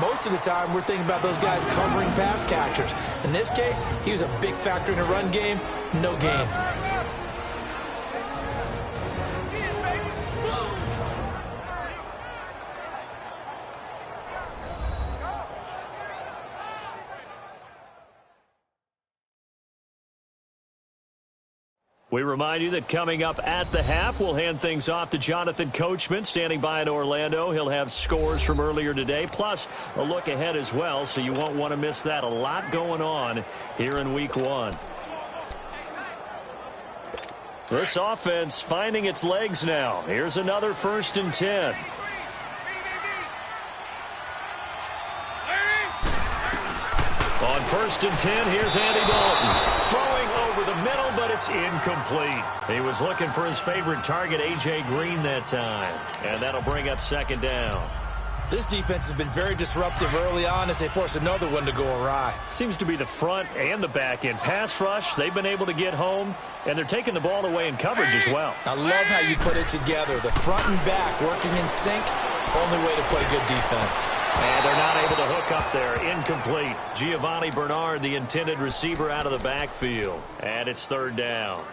Most of the time, we're thinking about those guys covering pass catchers. In this case, he was a big factor in the run game. No gain. We remind you that coming up at the half, we'll hand things off to Jonathan Coachman, standing by in Orlando. He'll have scores from earlier today, plus a look ahead as well, so you won't want to miss that. A lot going on here in Week 1. This offense finding its legs now. Here's another 1st and 10. On 1st and 10, here's Andy Dalton. Throwing over the middle, but it's incomplete. He was looking for his favorite target, A.J. Green, that time. And that'll bring up second down. This defense has been very disruptive early on as they force another one to go awry. Seems to be the front and the back end. Pass rush, they've been able to get home, and they're taking the ball away in coverage as well. I love how you put it together. The front and back working in sync, only way to play good defense. And they're not able to hook up there. Incomplete. Giovanni Bernard, the intended receiver, out of the backfield. And it's third down.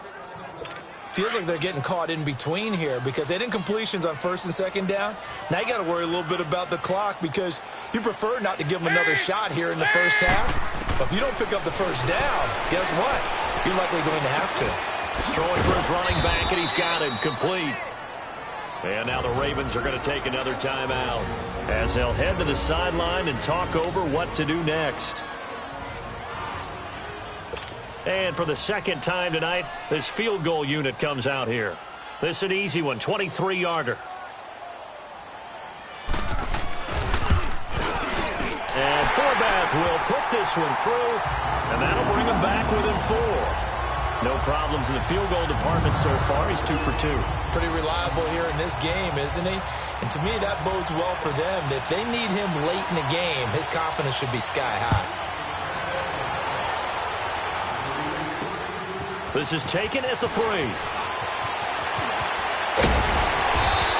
Feels like they're getting caught in between here because they didn't incompletions on first and second down. Now you got to worry a little bit about the clock because you prefer not to give them another shot here in the first half. But if you don't pick up the first down, guess what? You're likely going to have to. Throwing for his running back, and he's got him complete. And now the Ravens are going to take another timeout as they'll head to the sideline and talk over what to do next. And for the second time tonight, this field goal unit comes out here. This is an easy one, 23-yarder. And Forbath will put this one through, and that'll bring him back within 4. No problems in the field goal department so far. He's 2 for 2. Pretty reliable here in this game, isn't he? And to me, that bodes well for them. If they need him late in the game, his confidence should be sky high. This is taken at the 3.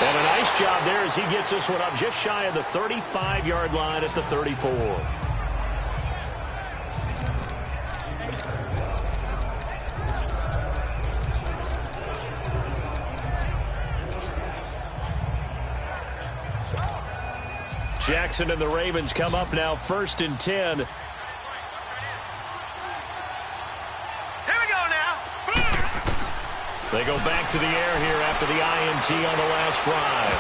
And a nice job there as he gets this one up just shy of the 35-yard line at the 34. Jackson and the Ravens come up now 1st and 10. They go back to the air here after the INT on the last drive.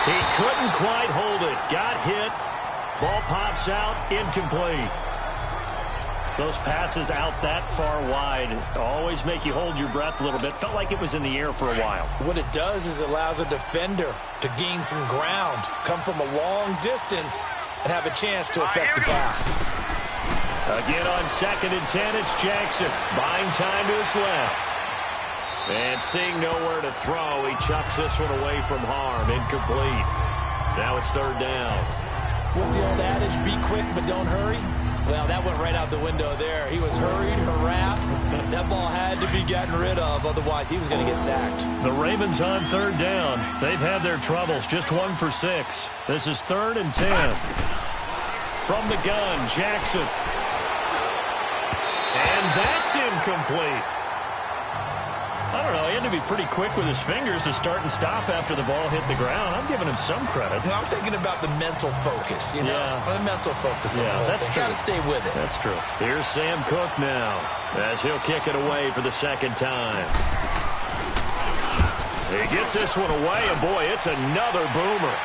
He couldn't quite hold it. Got hit. Ball pops out. Incomplete. Those passes out that far wide always make you hold your breath a little bit. Felt like it was in the air for a while. What it does is it allows a defender to gain some ground, come from a long distance, and have a chance to affect the pass. Again on 2nd and 10, it's Jackson. Buying time to his left. And seeing nowhere to throw, he chucks this one away from harm. Incomplete. Now it's 3rd down. What's the old adage? Be quick, but don't hurry? Well, that went right out the window there. He was hurried, harassed. That ball had to be gotten rid of, otherwise he was going to get sacked. The Ravens on 3rd down. They've had their troubles, just 1 for 6. This is 3rd and 10. From the gun, Jackson. And that's incomplete. I don't know, he had to be pretty quick with his fingers to start and stop after the ball hit the ground. I'm giving him some credit. I'm thinking about the mental focus, you know? Yeah. The mental focus. Yeah, that's true. Got to stay with it. That's true. Here's Sam Cook now as he'll kick it away for the 2nd time. He gets this one away, and boy, it's another boomer.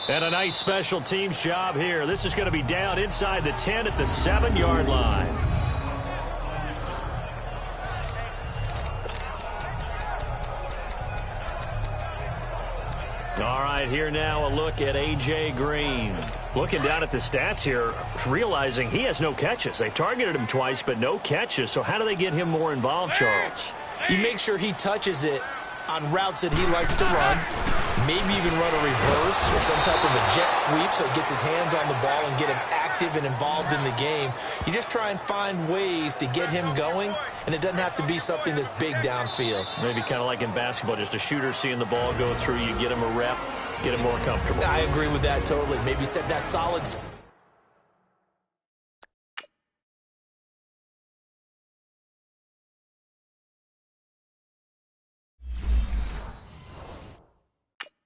And a nice special teams job here. This is going to be down inside the 10 at the 7-yard line. All right, here now a look at A.J. Green. Looking down at the stats here, realizing he has no catches. They've targeted him twice, but no catches. So how do they get him more involved, Charles? You make sure he touches it on routes that he likes to run. Maybe even run a reverse or some type of a jet sweep so he gets his hands on the ball and get him active and involved in the game. You just try and find ways to get him going, and it doesn't have to be something that's big downfield. Maybe kind of like in basketball, just a shooter seeing the ball go through, you get him a rep, get him more comfortable. I agree with that totally. Maybe set that solid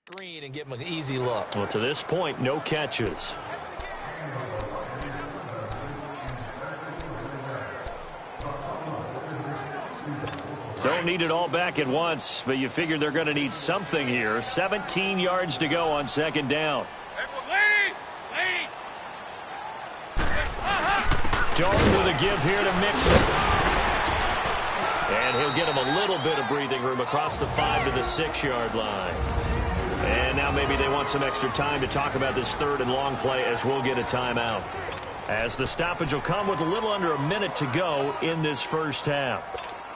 screen and give him an easy look. Well, to this point, no catches. Don't need it all back at once, but you figure they're going to need something here. 17 yards to go on 2nd down. Darn with a give here to Mixon. And he'll get him a little bit of breathing room across the 5 to the 6-yard line. And now maybe they want some extra time to talk about this 3rd and long play as we'll get a timeout. as the stoppage will come with a little under a minute to go in this first half.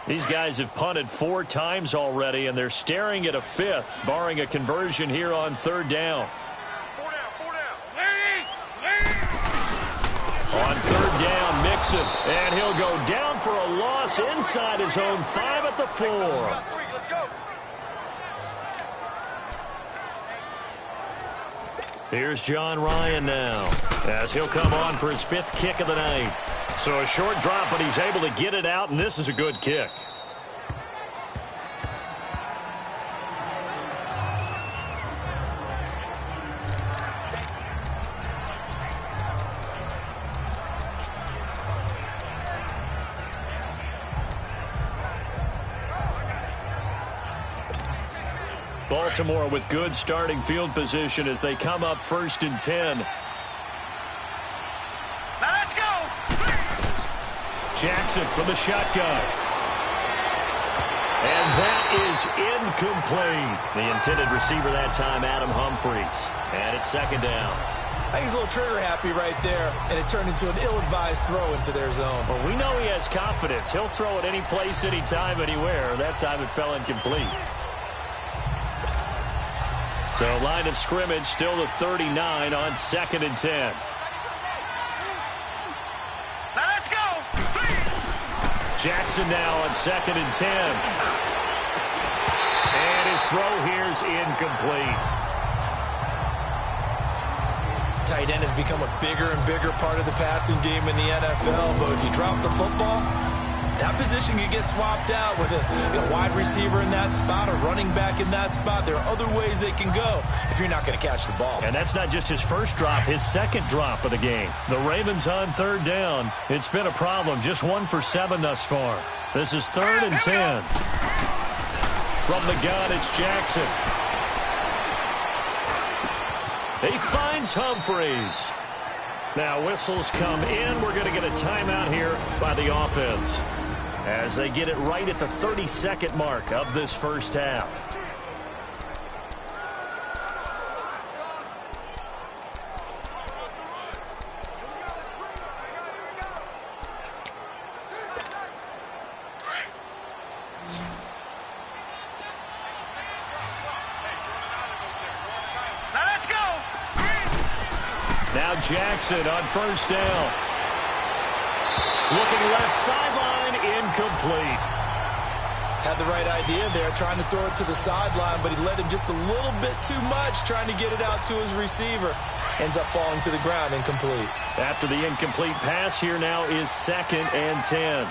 These guys have punted 4 times already, and they're staring at a 5th, barring a conversion here on 3rd down. On 3rd down, Mixon, and he'll go down for a loss inside his own 5 at the 4. Here's John Ryan now, as he'll come on for his 5th kick of the night. So a short drop, but he's able to get it out, and this is a good kick. Baltimore with good starting field position as they come up 1st and 10. Now let's go. Jackson from the shotgun. And that is incomplete. The intended receiver that time, Adam Humphries. And it's 2nd down. I think he's a little trigger happy right there, and it turned into an ill-advised throw into their zone. Well, we know he has confidence. He'll throw it any place, anytime, anywhere. That time it fell incomplete. So line of scrimmage still the 39 on 2nd and 10. Now let's go. Jackson now on 2nd and 10. And his throw here's incomplete. Tight end has become a bigger and bigger part of the passing game in the NFL, but if you drop the football, that position can get swapped out with a wide receiver in that spot, a running back in that spot. There are other ways they can go if you're not going to catch the ball. And that's not just his first drop, his 2nd drop of the game. The Ravens on 3rd down. It's been a problem, just 1 for 7 thus far. This is 3rd and 10. From the gun, it's Jackson. He finds Humphries. Now whistles come in. We're going to get a timeout here by the offense, as they get it right at the 32nd mark of this first half. Now let's go. Now Jackson on 1st down. Looking left sideline, incomplete. Had the right idea there, trying to throw it to the sideline, but he led him just a little bit too much, trying to get it out to his receiver. Ends up falling to the ground, incomplete. After the incomplete pass, here now is 2nd and 10.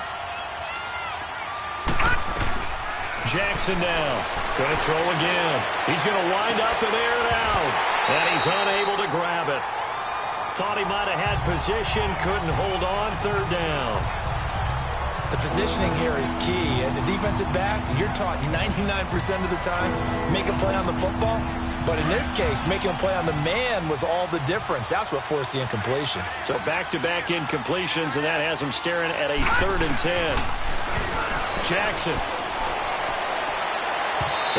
Jackson now. Going to throw again. He's going to wind up and air it out. And he's unable to grab it. Thought he might have had position, couldn't hold on, 3rd down. The positioning here is key. As a defensive back, you're taught 99% of the time, make a play on the football. But in this case, making a play on the man was all the difference. That's what forced the incompletion. So back-to-back incompletions, and that has him staring at a 3rd and 10. Jackson.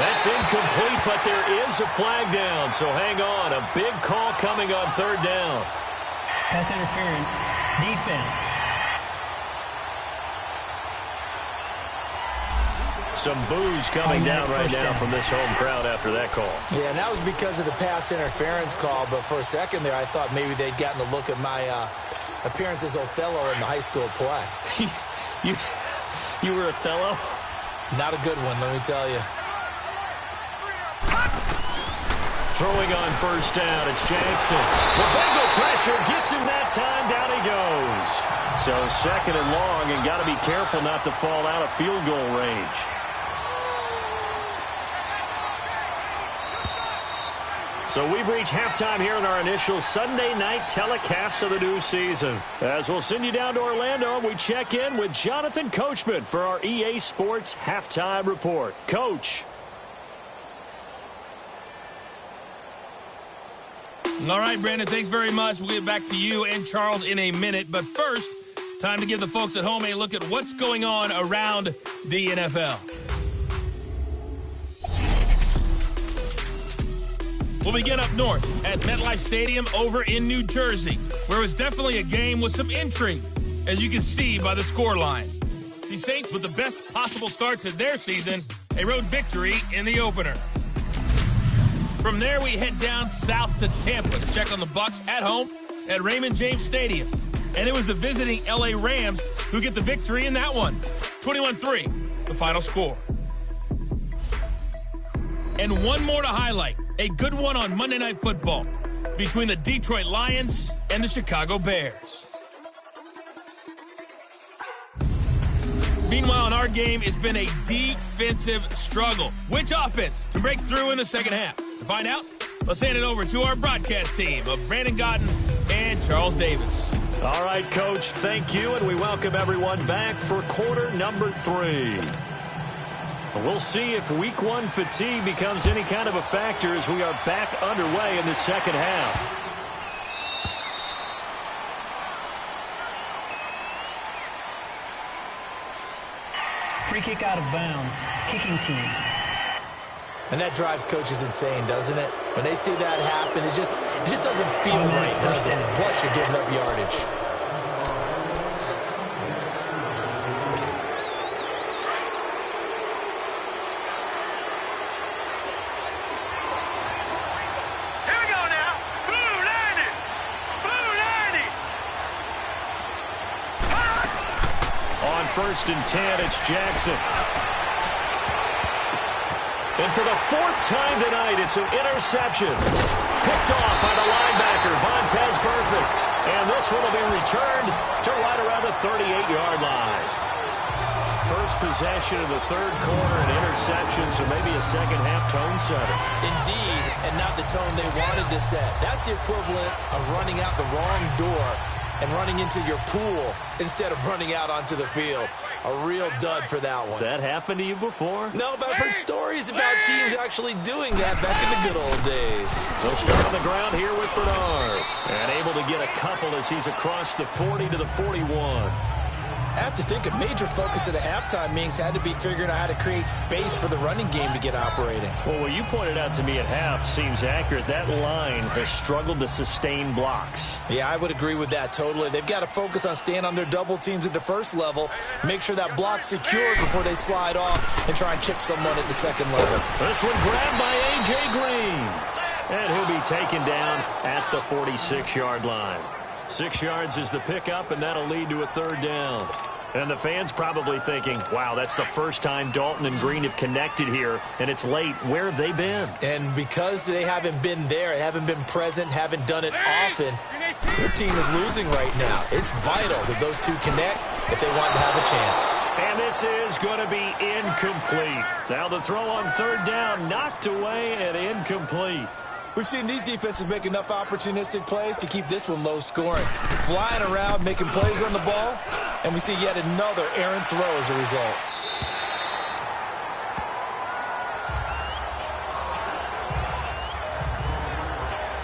That's incomplete, but there is a flag down. So hang on. A big call coming on 3rd down. Pass interference. Defense. Some boos coming down right now from this home crowd after that call. Yeah, and that was because of the pass interference call. But for a second there, I thought maybe they'd gotten a look at my appearance as Othello in the high school play. You were Othello? Not a good one, let me tell you. Throwing on 1st down, it's Jackson. The Bengal pressure gets him that time. Down he goes. So 2nd and long, and got to be careful not to fall out of field goal range. So we've reached halftime here in our initial Sunday night telecast of the new season. As we'll send you down to Orlando, we check in with Jonathan Coachman for our EA Sports Halftime Report. Coach. All right, Brandon, thanks very much. We'll get back to you and Charles in a minute. But first, time to give the folks at home a look at what's going on around the NFL. We'll begin up north at MetLife Stadium over in New Jersey, where it was definitely a game with some intrigue, as you can see by the scoreline. The Saints, with the best possible start to their season, a road victory in the opener. From there, we head down south to Tampa to check on the Bucs at home at Raymond James Stadium. And it was the visiting LA Rams who get the victory in that one. 21-3, the final score. And one more to highlight. A good one on Monday Night Football between the Detroit Lions and the Chicago Bears. Meanwhile, in our game, it's been a defensive struggle. Which offense can break through in the second half? To find out, let's hand it over to our broadcast team of Brandon Godden and Charles Davis. All right, Coach, thank you, and we welcome everyone back for quarter number 3. We'll see if week 1 fatigue becomes any kind of a factor as we are back underway in the second half. Free kick out of bounds. Kicking team. And that drives coaches insane, doesn't it? When they see that happen, it just doesn't feel right, does it? Plus, you're giving up yardage. Here we go now. Blue 90. Blue 90. On 1st and 10, it's Jackson. And for the 4th time tonight, it's an interception. Picked off by the linebacker, Vontaze Burfict. And this one will be returned to right around the 38-yard line. First possession of the 3rd quarter, an interception, so maybe a second-half tone setter. Indeed, and not the tone they wanted to set. That's the equivalent of running out the wrong door and running into your pool instead of running out onto the field. A real dud for that one. Has that happened to you before? No, but I've heard stories about teams actually doing that back in the good old days. They'll start on the ground here with Bernard. And able to get a couple as he's across the 40 to the 41. I have to think a major focus of the halftime meetings had to be figuring out how to create space for the running game to get operating. Well, what you pointed out to me at half seems accurate. That line has struggled to sustain blocks. Yeah, I would agree with that totally. They've got to focus on staying on their double teams at the first level, make sure that block's secured before they slide off and try and chip someone at the second level. This one grabbed by A.J. Green. And he'll be taken down at the 46-yard line. 6 yards is the pickup, and that'll lead to a 3rd down. And the fans probably thinking, wow, that's the first time Dalton and Green have connected here, and it's late. Where have they been? And because they haven't been there, haven't been present, haven't done it often, their team is losing right now. It's vital that those two connect if they want to have a chance. And this is going to be incomplete. Now the throw on 3rd down, knocked away and incomplete. We've seen these defenses make enough opportunistic plays to keep this one low scoring. Flying around, making plays on the ball, and we see yet another errant throw as a result.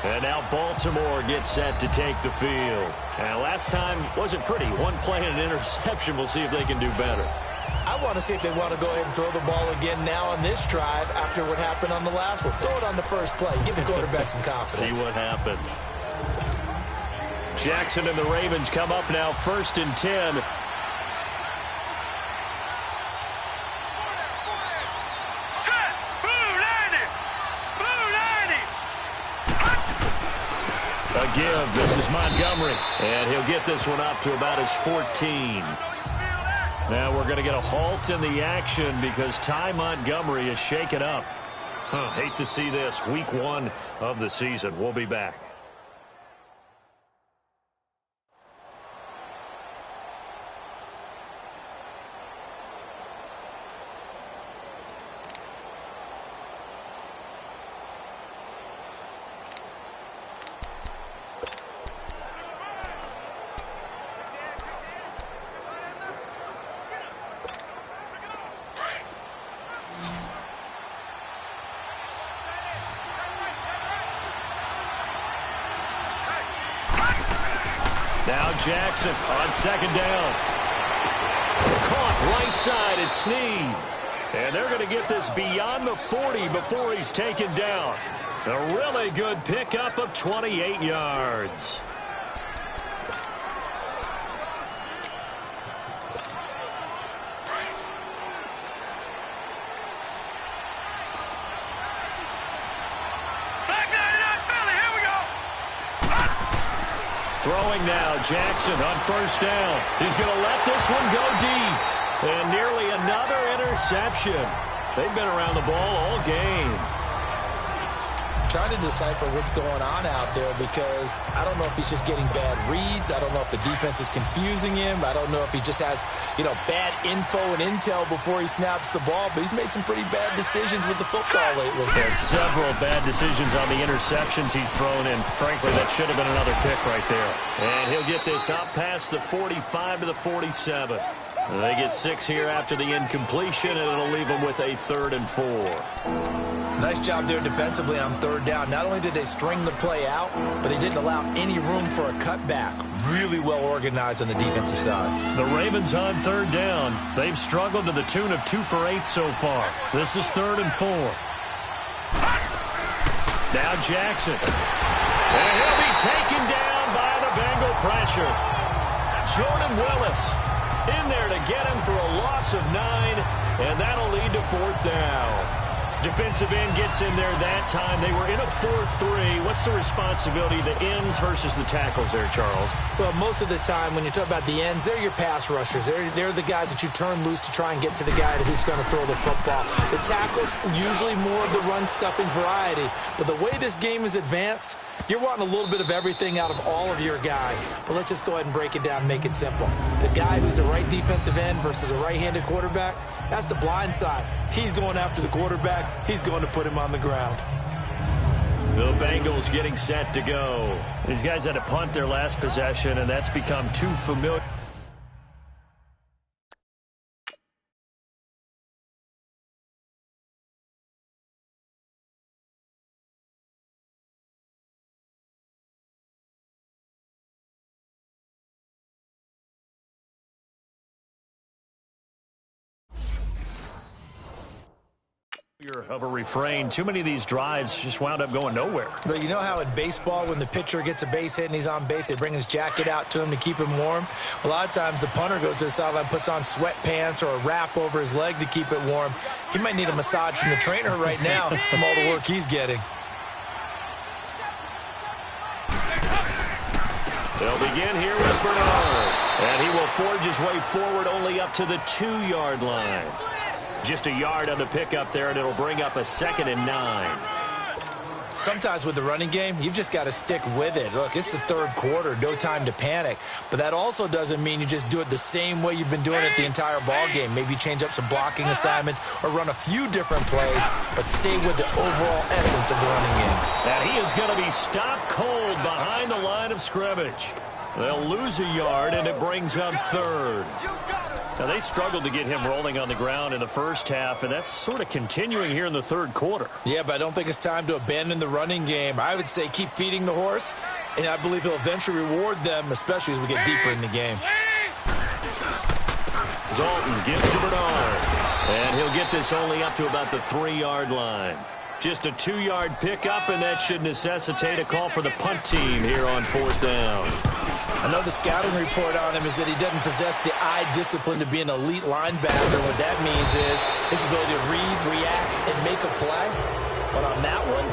And now Baltimore gets set to take the field. And last time wasn't pretty. One play and an interception. We'll see if they can do better. I want to see if they want to go ahead and throw the ball again now on this drive after what happened on the last one. Throw it on the first play. Give the quarterback some confidence. See what happens. Jackson and the Ravens come up now 1st and 10. Set. Blue 90. Blue 90. A give. This is Montgomery. And he'll get this one up to about his 14. Now we're going to get a halt in the action because Ty Montgomery is shaken up. Hate to see this. Week 1 of the season. We'll be back. Now Jackson on 2nd down. Caught right side at Snead. And they're going to get this beyond the 40 before he's taken down. A really good pickup of 28 yards. Throwing now, Jackson on first down. He's going to let this one go deep. And nearly another interception. They've been around the ball all game. Trying to decipher what's going on out there because I don't know if he's just getting bad reads. I don't know if the defense is confusing him. I don't know if he just has, bad info and intel before he snaps the ball. But he's made some pretty bad decisions with the football lately. There's several bad decisions on the interceptions he's thrown in. Frankly, that should have been another pick right there. And he'll get this out past the 45 to the 47. They get 6 here after the incompletion, and it'll leave them with a 3rd and 4. Nice job there defensively on 3rd down. Not only did they string the play out, but they didn't allow any room for a cutback. Really well organized on the defensive side. The Ravens on 3rd down. They've struggled to the tune of 2 for 8 so far. This is 3rd and 4. Now Jackson. And he'll be taken down by the Bengal pressure. Jordan Willis in there to get him for a loss of 9, and that'll lead to 4th down. Defensive end gets in there that time. They were in a 4-3. What's the responsibility, the ends versus the tackles there, Charles? Well, most of the time when you talk about the ends, they're your pass rushers. They're the guys that you turn loose to try and get to the guy who's going to throw the football. The tackles, usually more of the run-stuffing variety. But the way this game is advanced, you're wanting a little bit of everything out of all of your guys. But let's just go ahead and break it down and make it simple. The guy who's the right defensive end versus a right-handed quarterback, that's the blind side. He's going after the quarterback. He's going to put him on the ground. The Bengals getting set to go. These guys had to punt their last possession, and that's become too familiar. Of a refrain. Too many of these drives just wound up going nowhere. But you know how in baseball, when the pitcher gets a base hit and he's on base, they bring his jacket out to him to keep him warm? A lot of times the punter goes to the sideline, puts on sweatpants or a wrap over his leg to keep it warm. He might need a massage from the trainer right now from all the work he's getting. They'll begin here with Bernard. And he will forge his way forward only up to the 2-yard line. Just a yard on the pickup there, and it'll bring up a 2nd and 9. Sometimes with the running game, you've just got to stick with it. Look, it's the 3rd quarter, no time to panic. But that also doesn't mean you just do it the same way you've been doing it the entire ball game. Maybe change up some blocking assignments or run a few different plays, but stay with the overall essence of the running game. And he is going to be stopped cold behind the line of scrimmage. They'll lose a yard, and it brings up 3rd. Now, they struggled to get him rolling on the ground in the first half, and that's sort of continuing here in the 3rd quarter. Yeah, but I don't think it's time to abandon the running game. I would say keep feeding the horse, and I believe he'll eventually reward them, especially as we get deeper in the game. Dalton gives to Bernard, and he'll get this only up to about the 3-yard line. Just a 2-yard pickup, and that should necessitate a call for the punt team here on 4th down. I know the scouting report on him is that he doesn't possess the eye discipline to be an elite linebacker. What that means is his ability to read, react, and make a play. But on that one,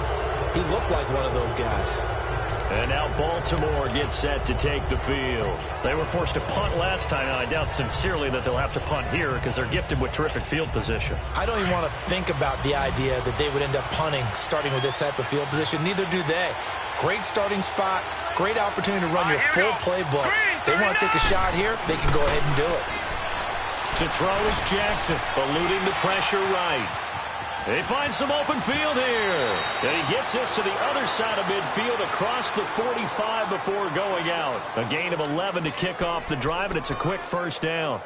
he looked like one of those guys. And now Baltimore gets set to take the field. They were forced to punt last time, and I doubt sincerely that they'll have to punt here because they're gifted with terrific field position. I don't even want to think about the idea that they would end up punting starting with this type of field position. Neither do they. Great starting spot, great opportunity to run your full playbook. They want to take a shot here, they can go ahead and do it. To throw is Jackson, eluding the pressure right. They find some open field here. And he gets this to the other side of midfield across the 45 before going out. A gain of 11 to kick off the drive, and it's a quick 1st down.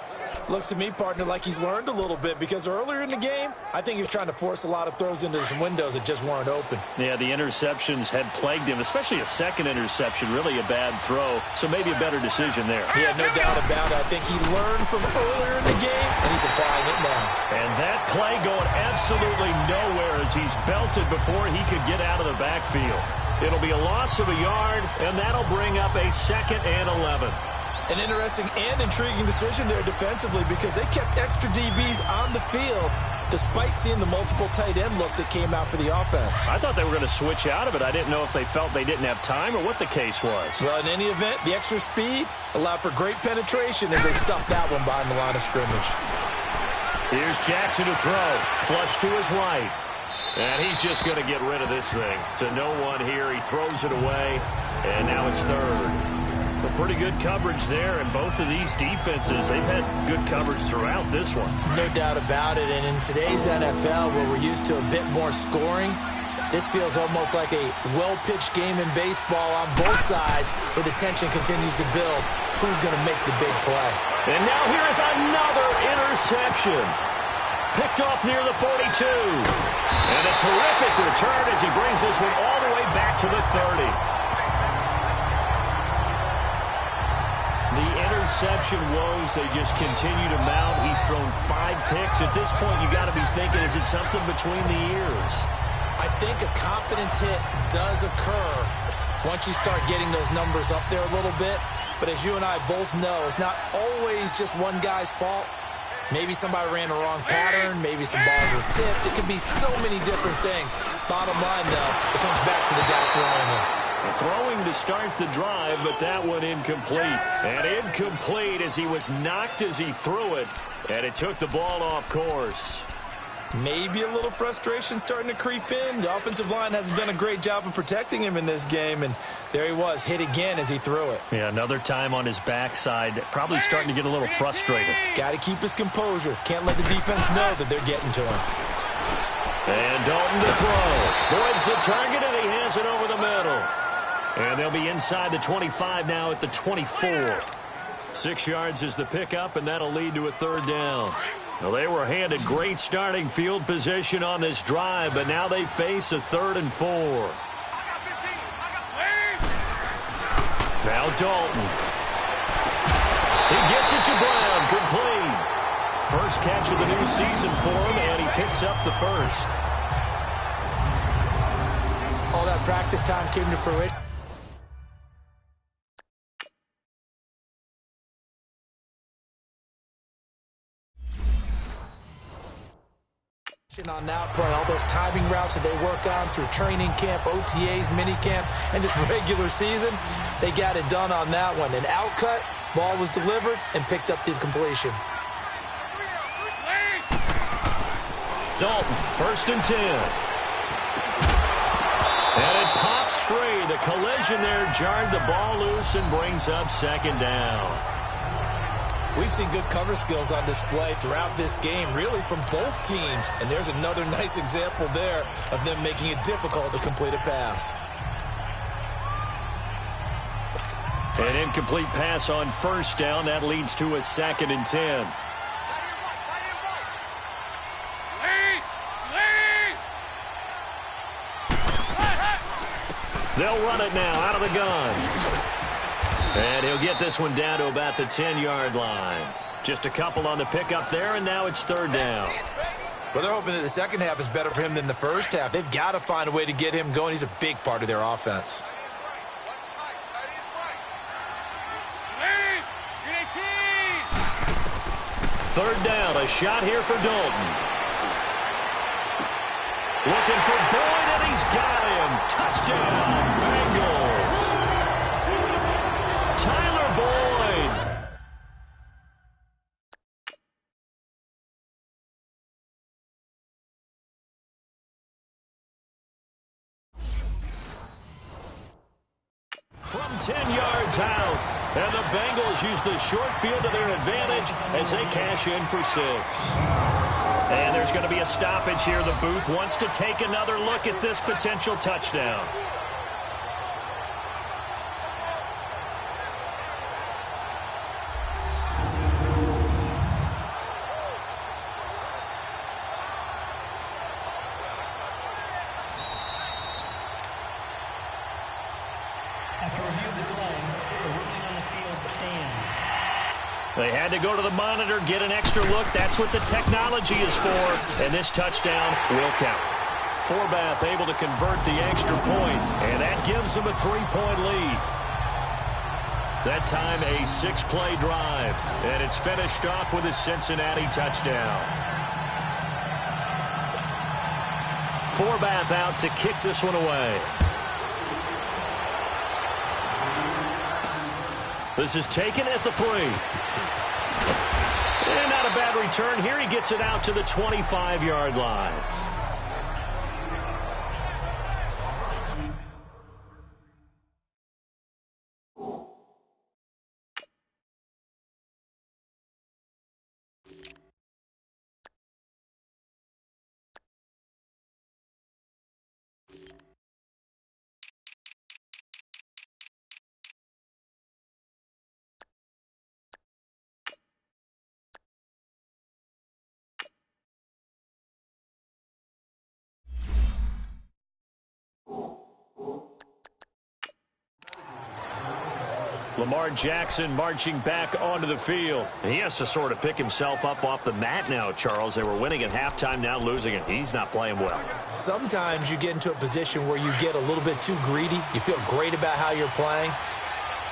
Looks to me, partner, like he's learned a little bit, because earlier in the game, I think he was trying to force a lot of throws into some windows that just weren't open. Yeah, the interceptions had plagued him, especially a second interception, really a bad throw, so maybe a better decision there. Yeah, no doubt about it. I think he learned from earlier in the game, and he's applying it now. And that play going absolutely nowhere as he's belted before he could get out of the backfield. It'll be a loss of a yard, and that'll bring up a 2nd and 11. An interesting and intriguing decision there defensively, because they kept extra DBs on the field despite seeing the multiple tight end look that came out for the offense. I thought they were going to switch out of it. I didn't know if they felt they didn't have time or what the case was. Well, in any event, the extra speed allowed for great penetration as they stuffed that one behind the line of scrimmage. Here's Jackson to throw. Flush to his right. And he's just going to get rid of this thing. To no one here. He throws it away. And now it's 3rd. So pretty good coverage there, and both of these defenses, they've had good coverage throughout this one. No doubt about it, and in today's NFL, where we're used to a bit more scoring, this feels almost like a well-pitched game in baseball on both sides, where the tension continues to build. Who's going to make the big play? And now here is another interception. Picked off near the 42. And a terrific return as he brings this one all the way back to the 30. The interception woes, they just continue to mount. He's thrown 5 picks. At this point, you got to be thinking, is it something between the ears? I think a confidence hit does occur once you start getting those numbers up there a little bit. But as you and I both know, it's not always just one guy's fault. Maybe somebody ran the wrong pattern. Maybe some balls were tipped. It could be so many different things. Bottom line, though, it comes back to the guy throwing them. Throwing to start the drive, but that one incomplete. And incomplete as he was knocked as he threw it. And it took the ball off course. Maybe a little frustration starting to creep in. The offensive line hasn't done a great job of protecting him in this game. And there he was, hit again as he threw it. Yeah, another time on his backside. Probably starting to get a little frustrated. Got to keep his composure. Can't let the defense know that they're getting to him. And Dalton to throw. Boyd's the target, and he has it over the middle. And they'll be inside the 25 now at the 24. 6 yards is the pickup, and that'll lead to a 3rd down. Well, they were handed great starting field position on this drive, but now they face a 3rd and 4. Now Dalton. He gets it to Brown, complete. First catch of the new season for him, and he picks up the 1st. All that practice time came to fruition. On that play, all those timing routes that they work on through training camp, OTAs, mini camp, and just regular season, they got it done on that one. An outcut, ball was delivered, and picked up the completion. Dalton, 1st and 10. And it pops free. The collision there jarred the ball loose and brings up 2nd down. We've seen good cover skills on display throughout this game, really from both teams. And there's another nice example there of them making it difficult to complete a pass. An incomplete pass on 1st down. That leads to a 2nd and 10. They'll run it now out of the gun. And he'll get this one down to about the 10-yard line. Just a couple on the pickup there, and now it's 3rd down. Well, they're hoping that the second half is better for him than the first half. They've got to find a way to get him going. He's a big part of their offense. Third down, a shot here for Dalton. Looking for Boyd, and he's got him. Touchdown, Bengals. Tyler Boyd. From 10 yards out, and the Bengals use the short field to their advantage as they cash in for 6. And there's going to be a stoppage here. The booth wants to take another look at this potential touchdown. Had to go to the monitor, get an extra look. That's what the technology is for. And this touchdown will count. Forbath able to convert the extra point, and that gives him a 3-point lead. That time a 6-play drive, and it's finished off with a Cincinnati touchdown. Forbath out to kick this one away. This is taken at the 3. And not a bad return here. He gets it out to the 25-yard line. Lamar Jackson marching back onto the field. He has to sort of pick himself up off the mat now, Charles. They were winning at halftime, now losing it. He's not playing well. Sometimes you get into a position where you get a little bit too greedy. You feel great about how you're playing.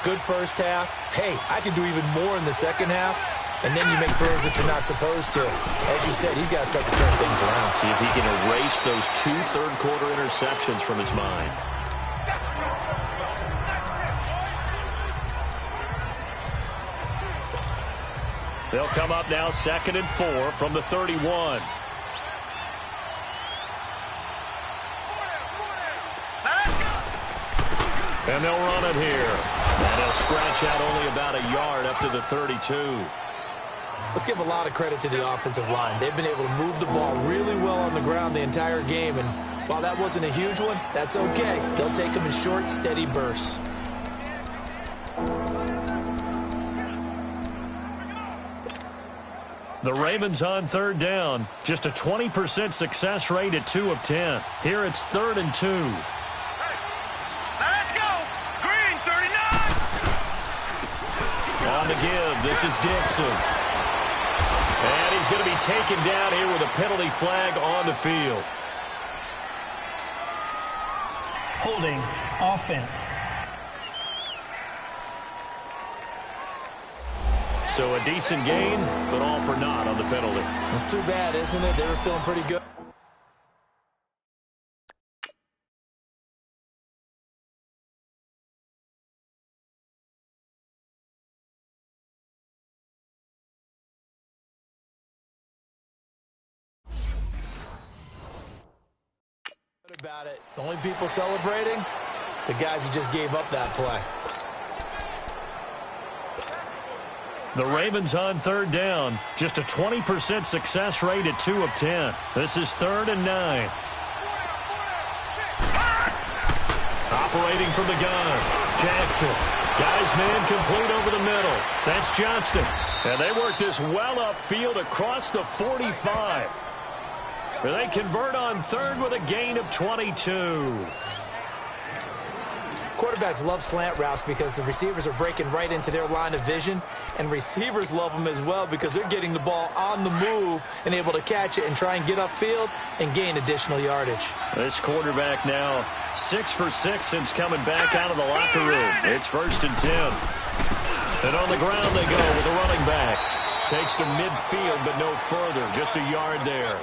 Good first half. Hey, I can do even more in the second half. And then you make throws that you're not supposed to. As you said, he's got to start to turn things around. See if he can erase those 2 third-quarter interceptions from his mind. They'll come up now 2nd and 4 from the 31. And they'll run it here. And they'll scratch out only about a yard up to the 32. Let's give a lot of credit to the offensive line. They've been able to move the ball really well on the ground the entire game. And while that wasn't a huge one, that's okay. They'll take them in short, steady bursts. The Ravens on 3rd down. Just a 20% success rate at 2 of 10. Here it's 3rd and 2. Let's go. Green 39. On the give, this is Dixon. And he's going to be taken down here with a penalty flag on the field. Holding offense. So a decent gain, but all for naught on the penalty. It's too bad, isn't it? They were feeling pretty good. About it. The only people celebrating, the guys who just gave up that play. The Ravens on 3rd down. Just a 20% success rate at 2 of 10. This is 3rd and 9. Operating from the gun. Jackson. Guy's man complete over the middle. That's Johnston. And they work this well upfield across the 45. They convert on 3rd with a gain of 22. Quarterbacks love slant routes because the receivers are breaking right into their line of vision, and receivers love them as well because they're getting the ball on the move and able to catch it and try and get upfield and gain additional yardage. This quarterback now 6 for 6 since coming back out of the locker room. It's 1st and 10. And on the ground they go with the running back. Takes to midfield, but no further. Just a yard there.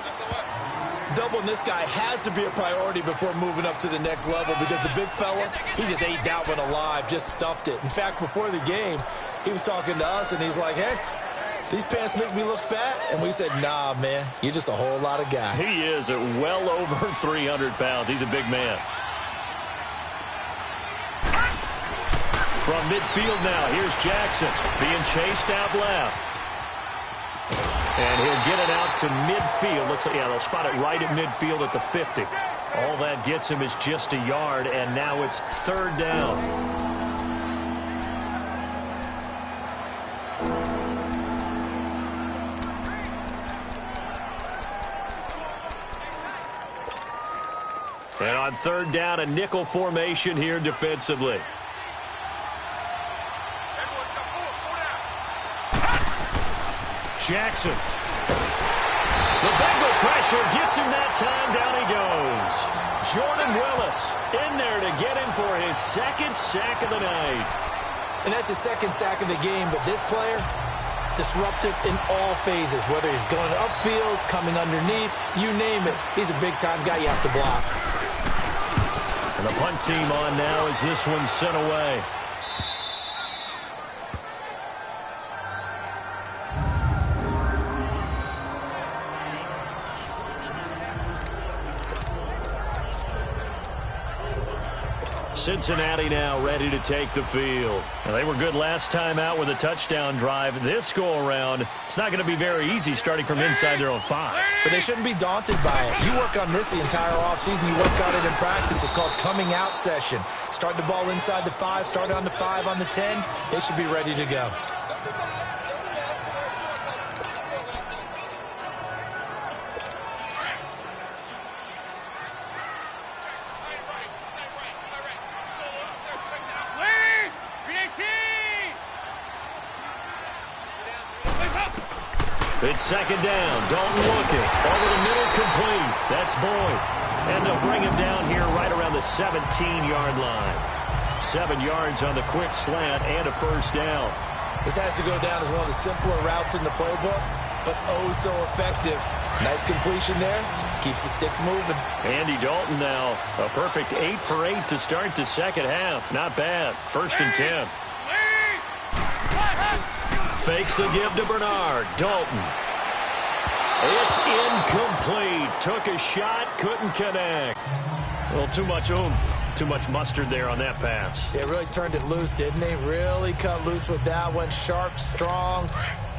Doubling this guy has to be a priority before moving up to the next level because the big fella, he just ate that one alive, just stuffed it. In fact, before the game, he was talking to us, and he's like, hey, these pants make me look fat? And we said, nah, man, you're just a whole lot of guy. He is at well over 300 pounds. He's a big man. From midfield now, here's Jackson being chased out left. And he'll get it out to midfield. Looks like, yeah, they'll spot it right at midfield at the 50. All that gets him is just a yard, and now it's 3rd down. And on 3rd down, a nickel formation here defensively. Jackson. The Bengal pressure gets him that time. Down he goes. Jordan Willis in there to get him for his second sack of the night. And that's his second sack of the game, but this player, disruptive in all phases, whether he's going upfield, coming underneath, you name it. He's a big-time guy you have to block. And the punt team on now as this one's sent away. Cincinnati now ready to take the field. Now, they were good last time out with a touchdown drive. This go-around, it's not going to be very easy starting from inside their own 5. But they shouldn't be daunted by it. You work on this the entire offseason. You work on it in practice. It's called coming out session. Start the ball inside the 5, start on the 5, on the 10. They should be ready to go. It's second down. Dalton looking. Over the middle, complete. That's Boyd. And they'll bring him down here right around the 17-yard line. 7 yards on the quick slant and a first down. This has to go down as one of the simpler routes in the playbook, but oh so effective. Nice completion there. Keeps the sticks moving. Andy Dalton now. A perfect 8 for 8 to start the second half. Not bad. First and 10. Fakes the give to Bernard. Dalton. It's incomplete. Took a shot, couldn't connect. A little too much oomph. Too much mustard there on that pass. Yeah, really turned it loose, didn't he? Really cut loose with that one. Sharp, strong.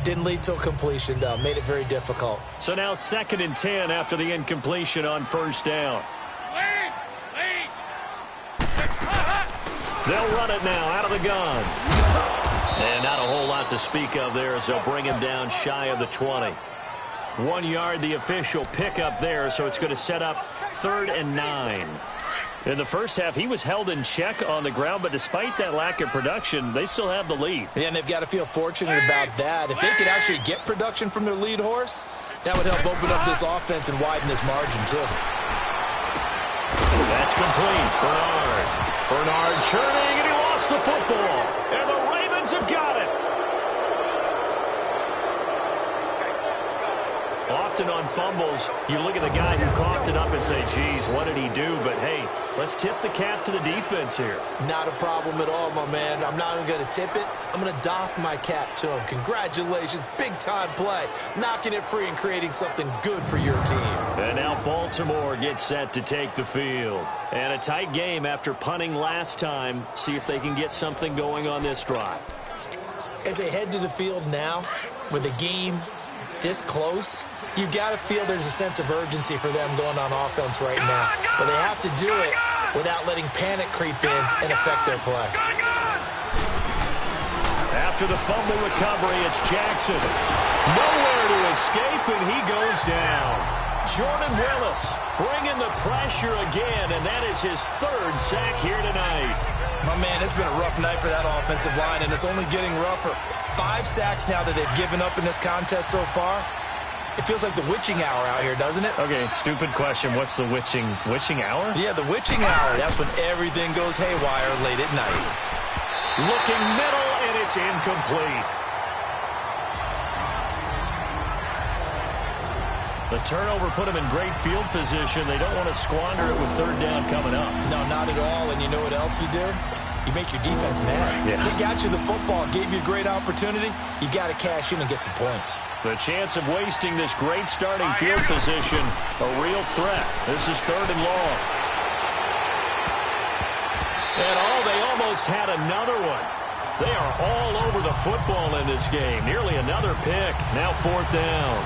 Didn't lead to a completion, though. Made it very difficult. So now second and 10 after the incompletion on first down. They'll run it now out of the gun. And not a whole lot to speak of there as they'll bring him down shy of the 20. 1 yard, the official pickup there, so it's going to set up 3rd and 9. In the first half, he was held in check on the ground, but despite that lack of production, they still have the lead. Yeah, and they've got to feel fortunate about that. If they could actually get production from their lead horse, that would help open up this offense and widen this margin, too. That's complete. Bernard churning, and he lost the football. And the Ravens have got it. Often on fumbles, you look at the guy who coughed it up and say, geez, what did he do? But, hey, let's tip the cap to the defense here. Not a problem at all, my man. I'm not even going to tip it. I'm going to doff my cap to him. Congratulations. Big-time play. Knocking it free and creating something good for your team. And now Baltimore gets set to take the field. And a tight game after punting last time. See if they can get something going on this drive. As they head to the field now, with the game this close, you got to feel there's a sense of urgency for them going on offense right now. But they have to do it without letting panic creep in and affect their play. After the fumble recovery, it's Jackson. Nowhere to escape, and he goes down. Jordan Willis bringing the pressure again, and that is his 3rd sack here tonight. My man, it's been a rough night for that offensive line, and it's only getting rougher. 5 sacks now that they've given up in this contest so far. It feels like the witching hour out here, doesn't it? Okay, stupid question. What's the witching hour? Yeah, the witching hour. That's when everything goes haywire late at night. Looking middle, and it's incomplete. The turnover put them in great field position. They don't want to squander it with 3rd down coming up. No, not at all. And you know what else you do? You make your defense mad. Yeah. They got you the football, gave you a great opportunity. You got to cash in and get some points. The chance of wasting this great starting field position, a real threat. This is 3rd and long. And they almost had another one. They are all over the football in this game. Nearly another pick. Now 4th down.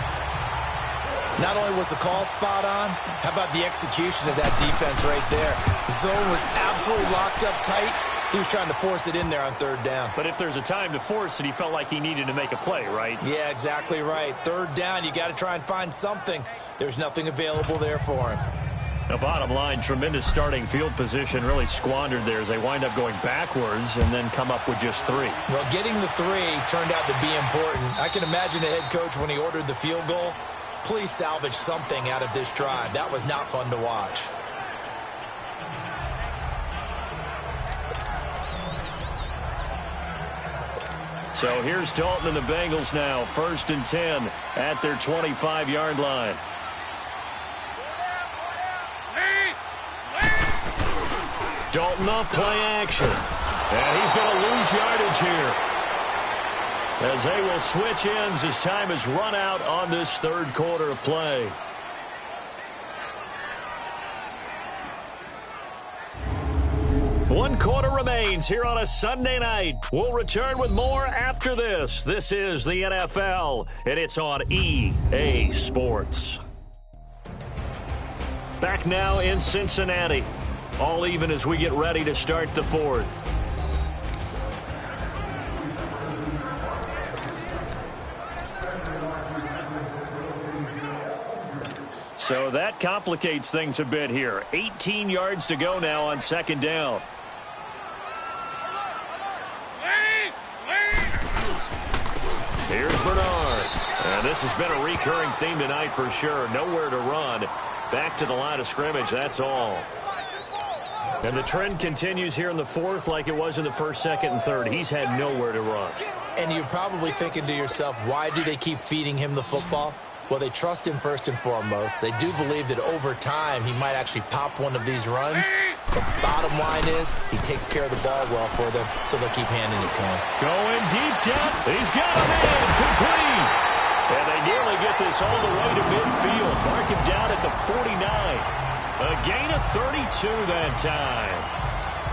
Not only was the call spot on, how about the execution of that defense right there? The zone was absolutely locked up tight. He was trying to force it in there on 3rd down. But if there's a time to force it, he felt like he needed to make a play, right? Yeah, exactly right. 3rd down, you got to try and find something. There's nothing available there for him. The bottom line, tremendous starting field position, really squandered there as they wind up going backwards and then come up with just 3. Well, getting the 3 turned out to be important. I can imagine the head coach when he ordered the field goal. Please salvage something out of this drive. That was not fun to watch. So here's Dalton and the Bengals now, 1st and 10 at their 25-yard line. Dalton off play action. And he's going to lose yardage here, as they will switch ends as time has run out on this 3rd quarter of play. One quarter remains here on a Sunday night. We'll return with more after this. This is the NFL, and it's on EA Sports. Back now in Cincinnati. All even as we get ready to start the 4th. So that complicates things a bit here. 18 yards to go now on 2nd down. Here's Bernard. And this has been a recurring theme tonight for sure. Nowhere to run. Back to the line of scrimmage, that's all. And the trend continues here in the 4th like it was in the 1st, 2nd, and 3rd. He's had nowhere to run. And you're probably thinking to yourself, why do they keep feeding him the football? Well, they trust him first and foremost. They do believe that over time he might actually pop one of these runs. The bottom line is he takes care of the ball well for them, so they'll keep handing it to him. Going deep down. He's got it in. Complete. And they nearly get this all the way to midfield. Mark him down at the 49. A gain of 32 that time.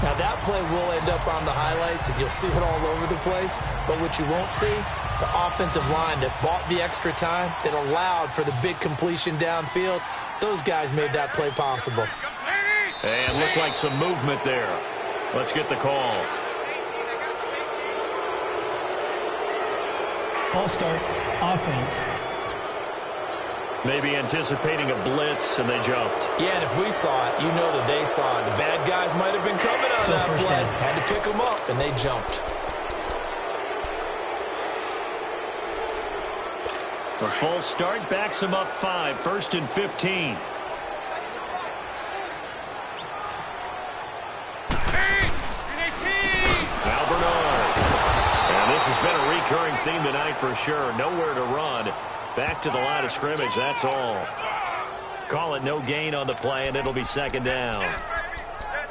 Now that play will end up on the highlights, and you'll see it all over the place. But what you won't see, the offensive line that bought the extra time, that allowed for the big completion downfield, those guys made that play possible. And looked like some movement there. Let's get the call. False start, offense. Maybe anticipating a blitz, and they jumped. Yeah, and if we saw it, you know that they saw it. The bad guys might have been coming on that first play. down. Had to pick them up, and they jumped. The false start backs him up 5, 1st and 15. Now Bernard. And this has been a recurring theme tonight for sure. Nowhere to run. Back to the line of scrimmage, that's all. Call it no gain on the play, and it'll be 2nd down.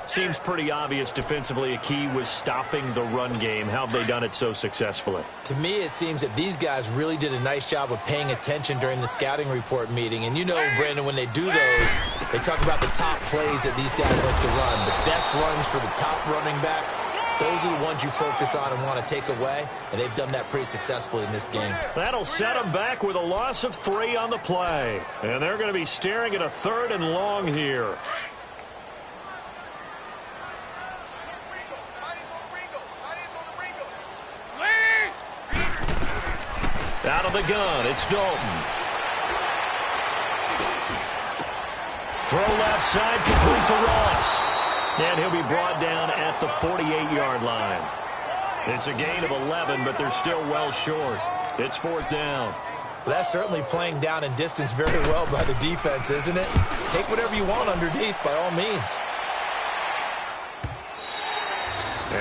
Seems pretty obvious defensively a key was stopping the run game. How have they done it so successfully? To me, it seems that these guys really did a nice job of paying attention during the scouting report meeting. And you know, Brandon, when they do those, they talk about the top plays that these guys like to run. The best runs for the top running back. Those are the ones you focus on and want to take away, and they've done that pretty successfully in this game. That'll set them back with a loss of 3 on the play. And they're going to be staring at a 3rd and long here. Out of the gun, it's Dalton. Throw left side, complete to Ross. And he'll be brought down at the 48-yard line. It's a gain of 11, but they're still well short. It's 4th down. Well, that's certainly playing down in distance very well by the defense, isn't it? Take whatever you want underneath, by all means.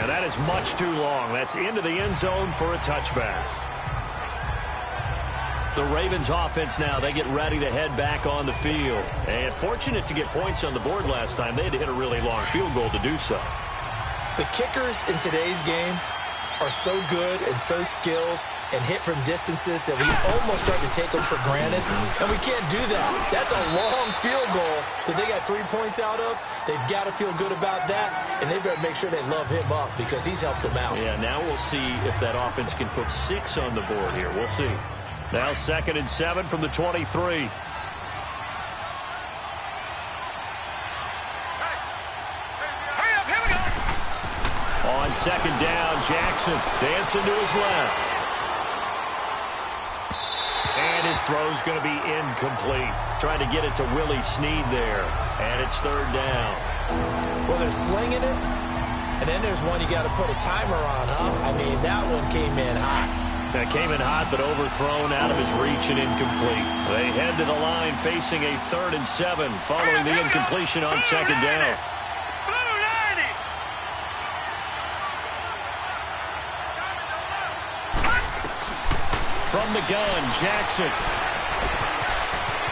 And that is much too long. That's into the end zone for a touchback. The Ravens offense now, they get ready to head back on the field. And fortunate to get points on the board last time. They had to hit a really long field goal to do so. The kickers in today's game are so good and so skilled and hit from distances that we almost start to take them for granted. And we can't do that. That's a long field goal that they got 3 points out of. They've got to feel good about that, and they better make sure they love him up because he's helped them out. Yeah, now we'll see if that offense can put 6 on the board here. We'll see. Now 2nd and 7 from the 23. Hurry up, here we go. On 2nd down, Jackson dancing to his left. And His throw's going to be incomplete. Trying to get it to Willie Snead there. And it's third down. Well, they're slinging it. And then there's one you got to put a timer on, huh? I mean, that one came in hot. That came in hot, but overthrown out of his reach and incomplete. They head to the line facing a 3rd and 7 following the incompletion on second down. From the gun, Jackson.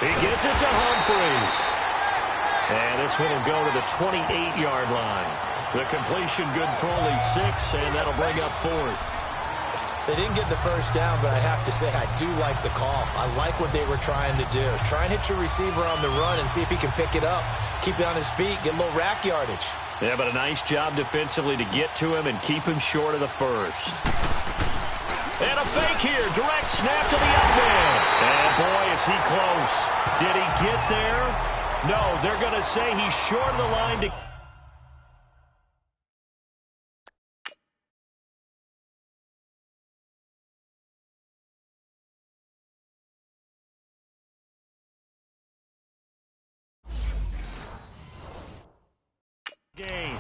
He gets it to Humphreys. And this one will go to the 28-yard line. The completion good for only 6, and that'll bring up 4th. They didn't get the first down, but I have to say I do like the call. I like what they were trying to do. Try and hit your receiver on the run and see if he can pick it up, keep it on his feet, get a little rack yardage. Yeah, but a nice job defensively to get to him and keep him short of the first. And a fake here. Direct snap to the up man. And boy, is he close. Did he get there? No, they're going to say he's short of the line to... game.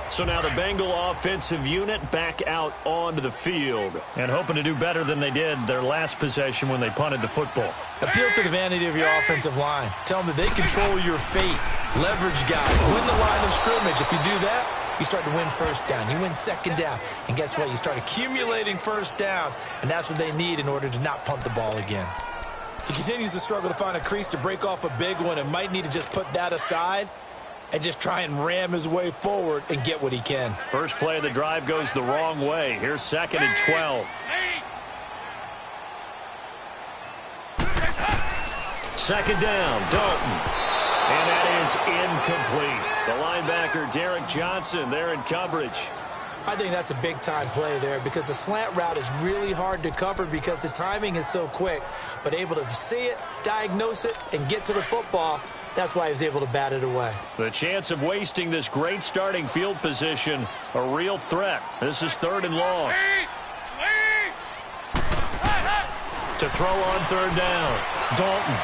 So now the Bengal offensive unit back out onto the field and hoping to do better than they did their last possession when they punted the football. Appeal to the vanity of your offensive line. Tell them that they control your fate. Leverage guys. Win the line of scrimmage. If you do that, you start to win first down. You win second down. And guess what? You start accumulating first downs. And that's what they need in order to not punt the ball again. He continues to struggle to find a crease to break off a big one and might need to just put that aside and just try and ram his way forward and get what he can. First play of the drive goes the wrong way. Here's 2nd and 12. Second down, Dalton. And that is incomplete. The linebacker, Derek Johnson, there in coverage. I think that's a big-time play there because the slant route is really hard to cover because the timing is so quick. But able to see it, diagnose it, and get to the football, that's why he was able to bat it away. The chance of wasting this great starting field position, a real threat. This is 3rd and long. To throw on 3rd down, Dalton.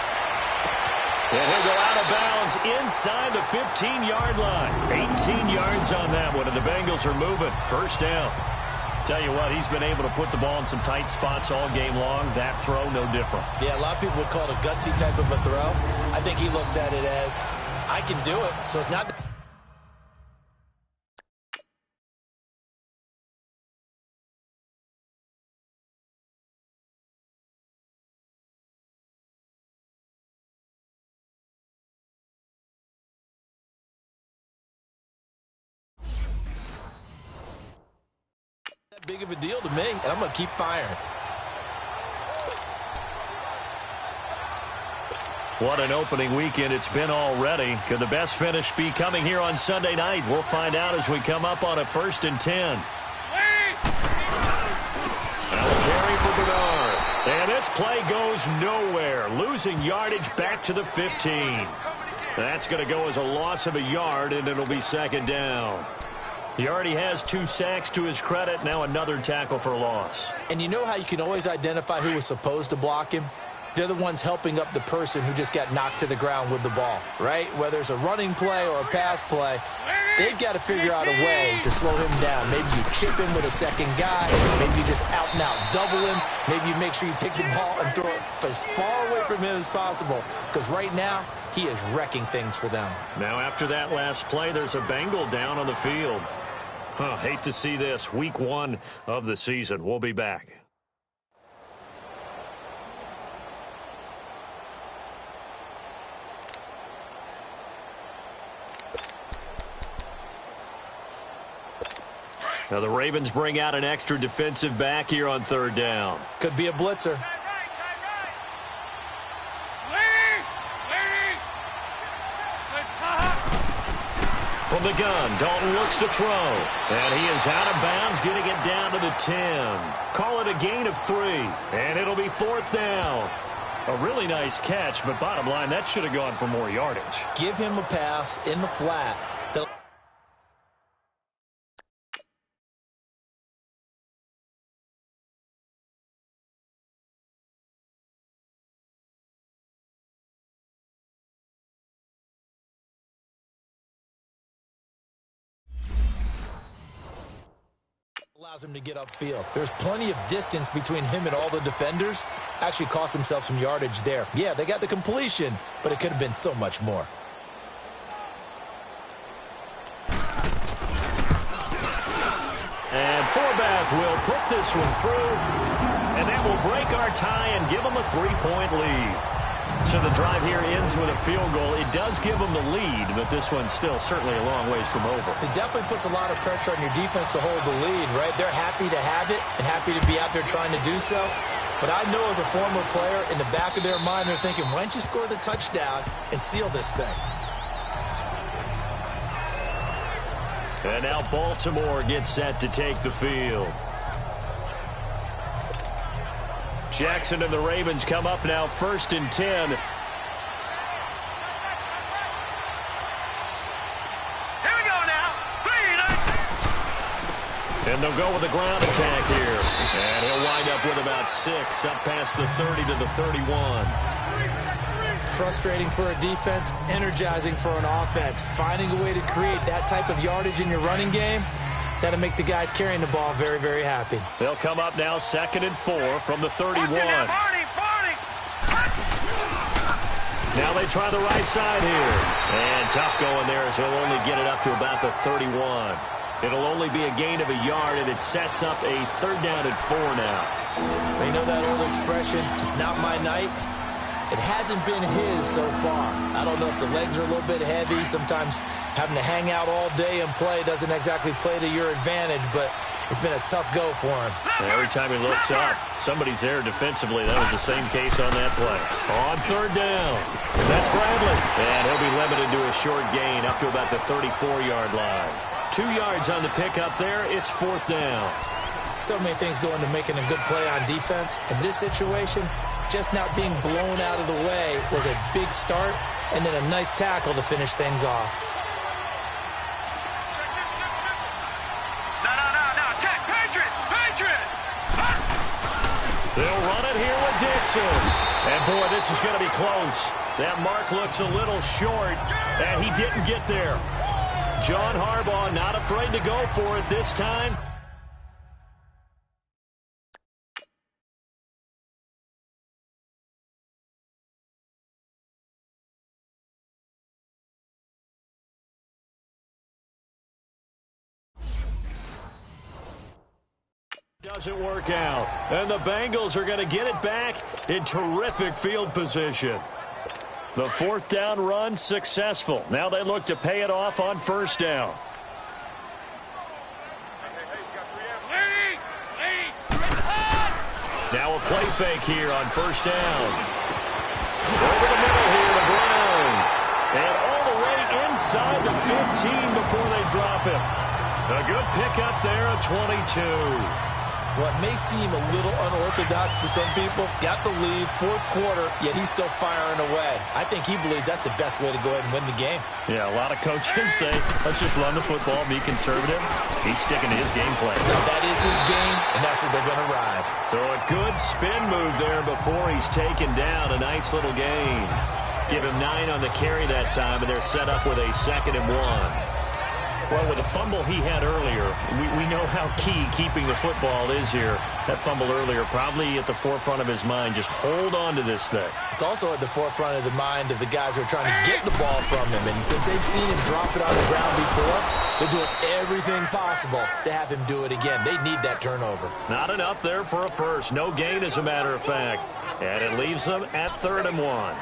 And he'll go out of bounds inside the 15-yard line. 18 yards on that one, and the Bengals are moving. First down. Tell you what, he's been able to put the ball in some tight spots all game long. That throw, no different. Yeah, a lot of people would call it a gutsy type of a throw. I think he looks at it as, I can do it, so it's not... big of a deal to me, and I'm going to keep firing. What an opening weekend it's been already. Could the best finish be coming here on Sunday night? We'll find out as we come up on a 1st and 10. Now the carry for Bernard. And this play goes nowhere. Losing yardage back to the 15. That's going to go as a loss of a yard, and it'll be 2nd down. He already has 2 sacks to his credit. Now another tackle for loss. And you know how you can always identify who was supposed to block him? They're the ones helping up the person who just got knocked to the ground with the ball, right? Whether it's a running play or a pass play, they've got to figure out a way to slow him down. Maybe you chip him with a second guy. Maybe you just out and out double him. Maybe you make sure you take the ball and throw it as far away from him as possible. Because right now, he is wrecking things for them. Now after that last play, there's a Bengal down on the field. Hate to see this. Week 1 of the season. We'll be back. Now the Ravens bring out an extra defensive back here on 3rd down. Could be a blitzer. From the gun, Dalton looks to throw. And he is out of bounds, getting it down to the 10. Call it a gain of 3. And it'll be 4th down. A really nice catch, but bottom line, that should have gone for more yardage. Give him a pass in the flat. allows him to get upfield. There's plenty of distance between him and all the defenders. Actually cost himself some yardage there. Yeah, they got the completion, but it could have been so much more. And Forbath will put this one through, and that will break our tie and give them a 3-point lead. So the drive here ends with a field goal. It does give them the lead, but this one's still certainly a long ways from over. It definitely puts a lot of pressure on your defense to hold the lead, right? They're happy to have it and happy to be out there trying to do so. But I know as a former player, in the back of their mind, they're thinking, why don't you score the touchdown and seal this thing? And now Baltimore gets set to take the field. Jackson and the Ravens come up now 1st and 10. Here we go now. And they'll go with a ground attack here. And he'll wind up with about 6, up past the 30 to the 31. Frustrating for a defense, energizing for an offense. Finding a way to create that type of yardage in your running game, that'll make the guys carrying the ball very, very happy. They'll come up now 2nd and 4 from the 31. Now they try the right side here. And tough going there as he'll only get it up to about the 31. It'll only be a gain of a yard, and it sets up a 3rd down and 4 now. They know that old expression, just not my night. It hasn't been his so far. I don't know if the legs are a little bit heavy. Sometimes having to hang out all day and play doesn't exactly play to your advantage, but it's been a tough go for him. Every time he looks up, somebody's there defensively. That was the same case on that play. On 3rd down, that's Bradley. And he'll be limited to a short gain up to about the 34-yard line. 2 yards on the pickup there. It's 4th down. So many things go into making a good play on defense. In this situation, just not being blown out of the way was a big start, and then a nice tackle to finish things off. No. Check. Patriot. They'll run it here with Dixon. And, boy, this is going to be close. That mark looks a little short, and he didn't get there. John Harbaugh not afraid to go for it this time. Doesn't work out. And the Bengals are going to get it back in terrific field position. The 4th down run successful. Now they look to pay it off on 1st down. Now a play fake here on 1st down. Over the middle here to Brown. And all the way inside the 15 before they drop him. A good pickup there at 22. What may seem a little unorthodox to some people, got the lead, 4th quarter, yet he's still firing away. I think he believes that's the best way to go ahead and win the game. Yeah, a lot of coaches say, let's just run the football, be conservative. He's sticking to his game plan. No, that is his game, and that's what they're going to ride. So a good spin move there before he's taken down. A nice little gain. Give him 9 on the carry that time, and they're set up with a 2nd and 1. Well, with the fumble he had earlier, we know how key keeping the football is here. That fumble earlier probably at the forefront of his mind. Just hold on to this thing. It's also at the forefront of the mind of the guys who are trying to get the ball from him. And since they've seen him drop it on the ground before, they're doing everything possible to have him do it again. They need that turnover. Not enough there for a first. No gain, as a matter of fact. And it leaves them at 3rd and 1.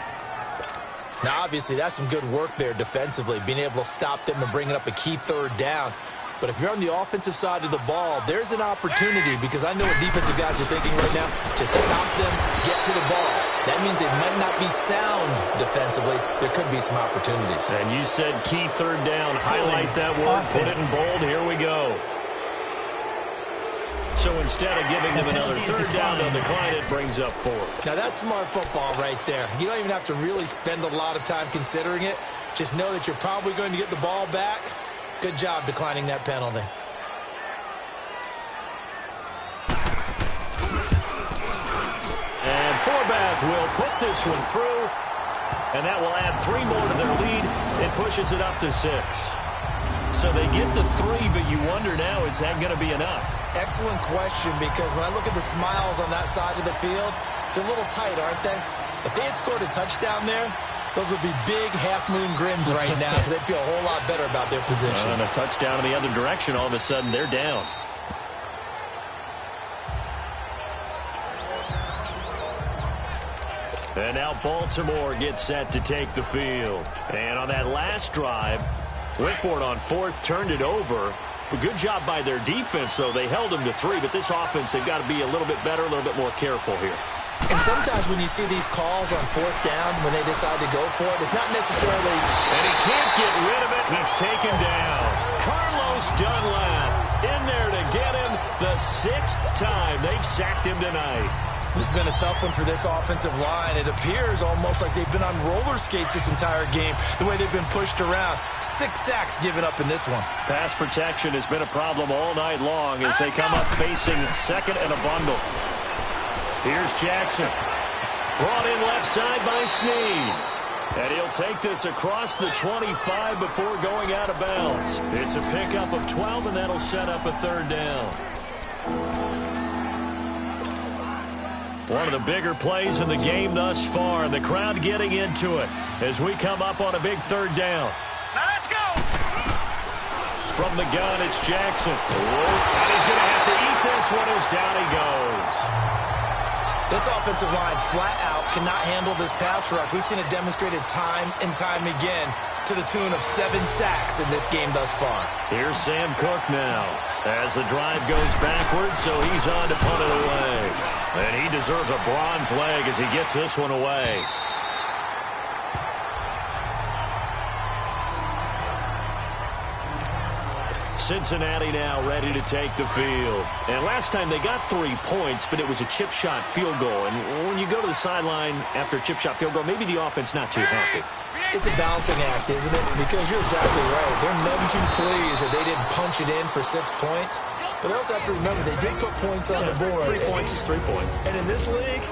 Now, obviously, that's some good work there defensively, being able to stop them and bringing up a key 3rd down. But if you're on the offensive side of the ball, there's an opportunity, because I know what defensive guys are thinking right now. Just stop them, get to the ball. That means they might not be sound defensively. There could be some opportunities. And you said key 3rd down. Highlight that word. Put it in bold. Here we go. So instead of giving them another 3rd down, they'll decline it, brings up 4. Now, that's smart football right there. You don't even have to really spend a lot of time considering it. Just know that you're probably going to get the ball back. Good job declining that penalty. And Forbath will put this one through, and that will add 3 more to their lead. It pushes it up to 6. So they get the 3, but you wonder now, is that going to be enough? Excellent question, because when I look at the smiles on that side of the field, they're a little tight, aren't they? If they had scored a touchdown there, those would be big half-moon grins right now because they'd feel a whole lot better about their position. And a touchdown in the other direction, all of a sudden they're down. And now Baltimore gets set to take the field. And on that last drive, went for it on 4th, turned it over. A good job by their defense, though. They held them to 3, but this offense, they've got to be a little bit better, a little bit more careful here. And sometimes when you see these calls on 4th down, when they decide to go for it, it's not necessarily... And he can't get rid of it. He's taken down. Carlos Dunlap in there to get him the 6th time. They've sacked him tonight. This has been a tough one for this offensive line. It appears almost like they've been on roller skates this entire game, the way they've been pushed around. 6 sacks given up in this one. Pass protection has been a problem all night long as they come up facing 2nd and a bundle. Here's Jackson. Brought in left side by Snead. And he'll take this across the 25 before going out of bounds. It's a pickup of 12, and that'll set up a 3rd down. One of the bigger plays in the game thus far, and the crowd getting into it as we come up on a big 3rd down. Now let's go. From the gun, it's Jackson. And he's going to have to eat this one as down he goes. This offensive line flat out cannot handle this pass rush. We've seen it demonstrated time and time again to the tune of 7 sacks in this game thus far. Here's Sam Cook now as the drive goes backwards, so he's on to punt it away. And he deserves a bronze leg as he gets this one away. Cincinnati now ready to take the field. And last time they got 3 points, but it was a chip shot field goal. And when you go to the sideline after a chip shot field goal, maybe the offense not too happy. It's a balancing act, isn't it? Because you're exactly right. They're none too pleased that they didn't punch it in for 6 points. But they also have to remember they did put points on the board. 3 points is 3 points. And in this league,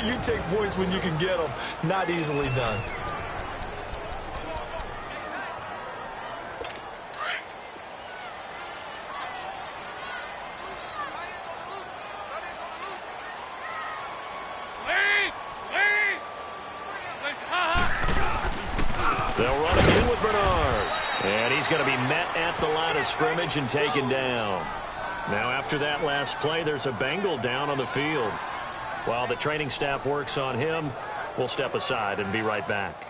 you take points when you can get them. Not easily done. They'll run it in with Bernard. And he's going to be met at the line of scrimmage and taken down. Now, after that last play, there's a Bengal down on the field. While the training staff works on him, we'll step aside and be right back.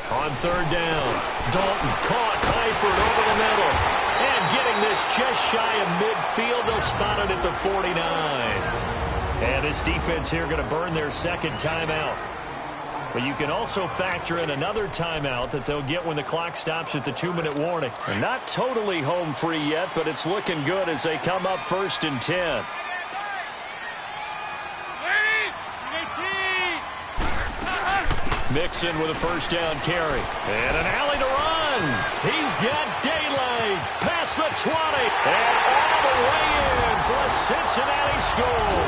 On 3rd down, Dalton caught Eifert over the middle. And getting this just shy of midfield, they'll spot it at the 49. And this defense here going to burn their 2nd timeout. But you can also factor in another timeout that they'll get when the clock stops at the 2-minute warning. They're not totally home free yet, but it's looking good as they come up 1st and 10. Mixon with a 1st down carry. And an alley to run. He's got daylight. Past the 20. And all the way in for a Cincinnati score.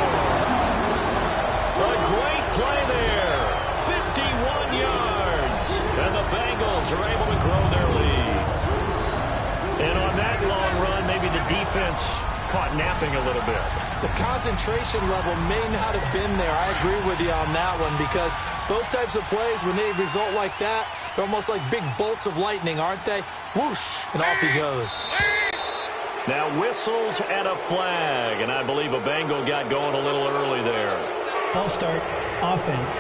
A great play there. 51 yards. And the Bengals are able to grow their lead. And on that long run, maybe the defense caught napping a little bit. The concentration level may not have been there. I agree with you on that one, because those types of plays, when they result like that, they're almost like big bolts of lightning, aren't they? Whoosh, and off he goes. Now whistles and a flag, and I believe a Bengal got going a little early there. False start, offense.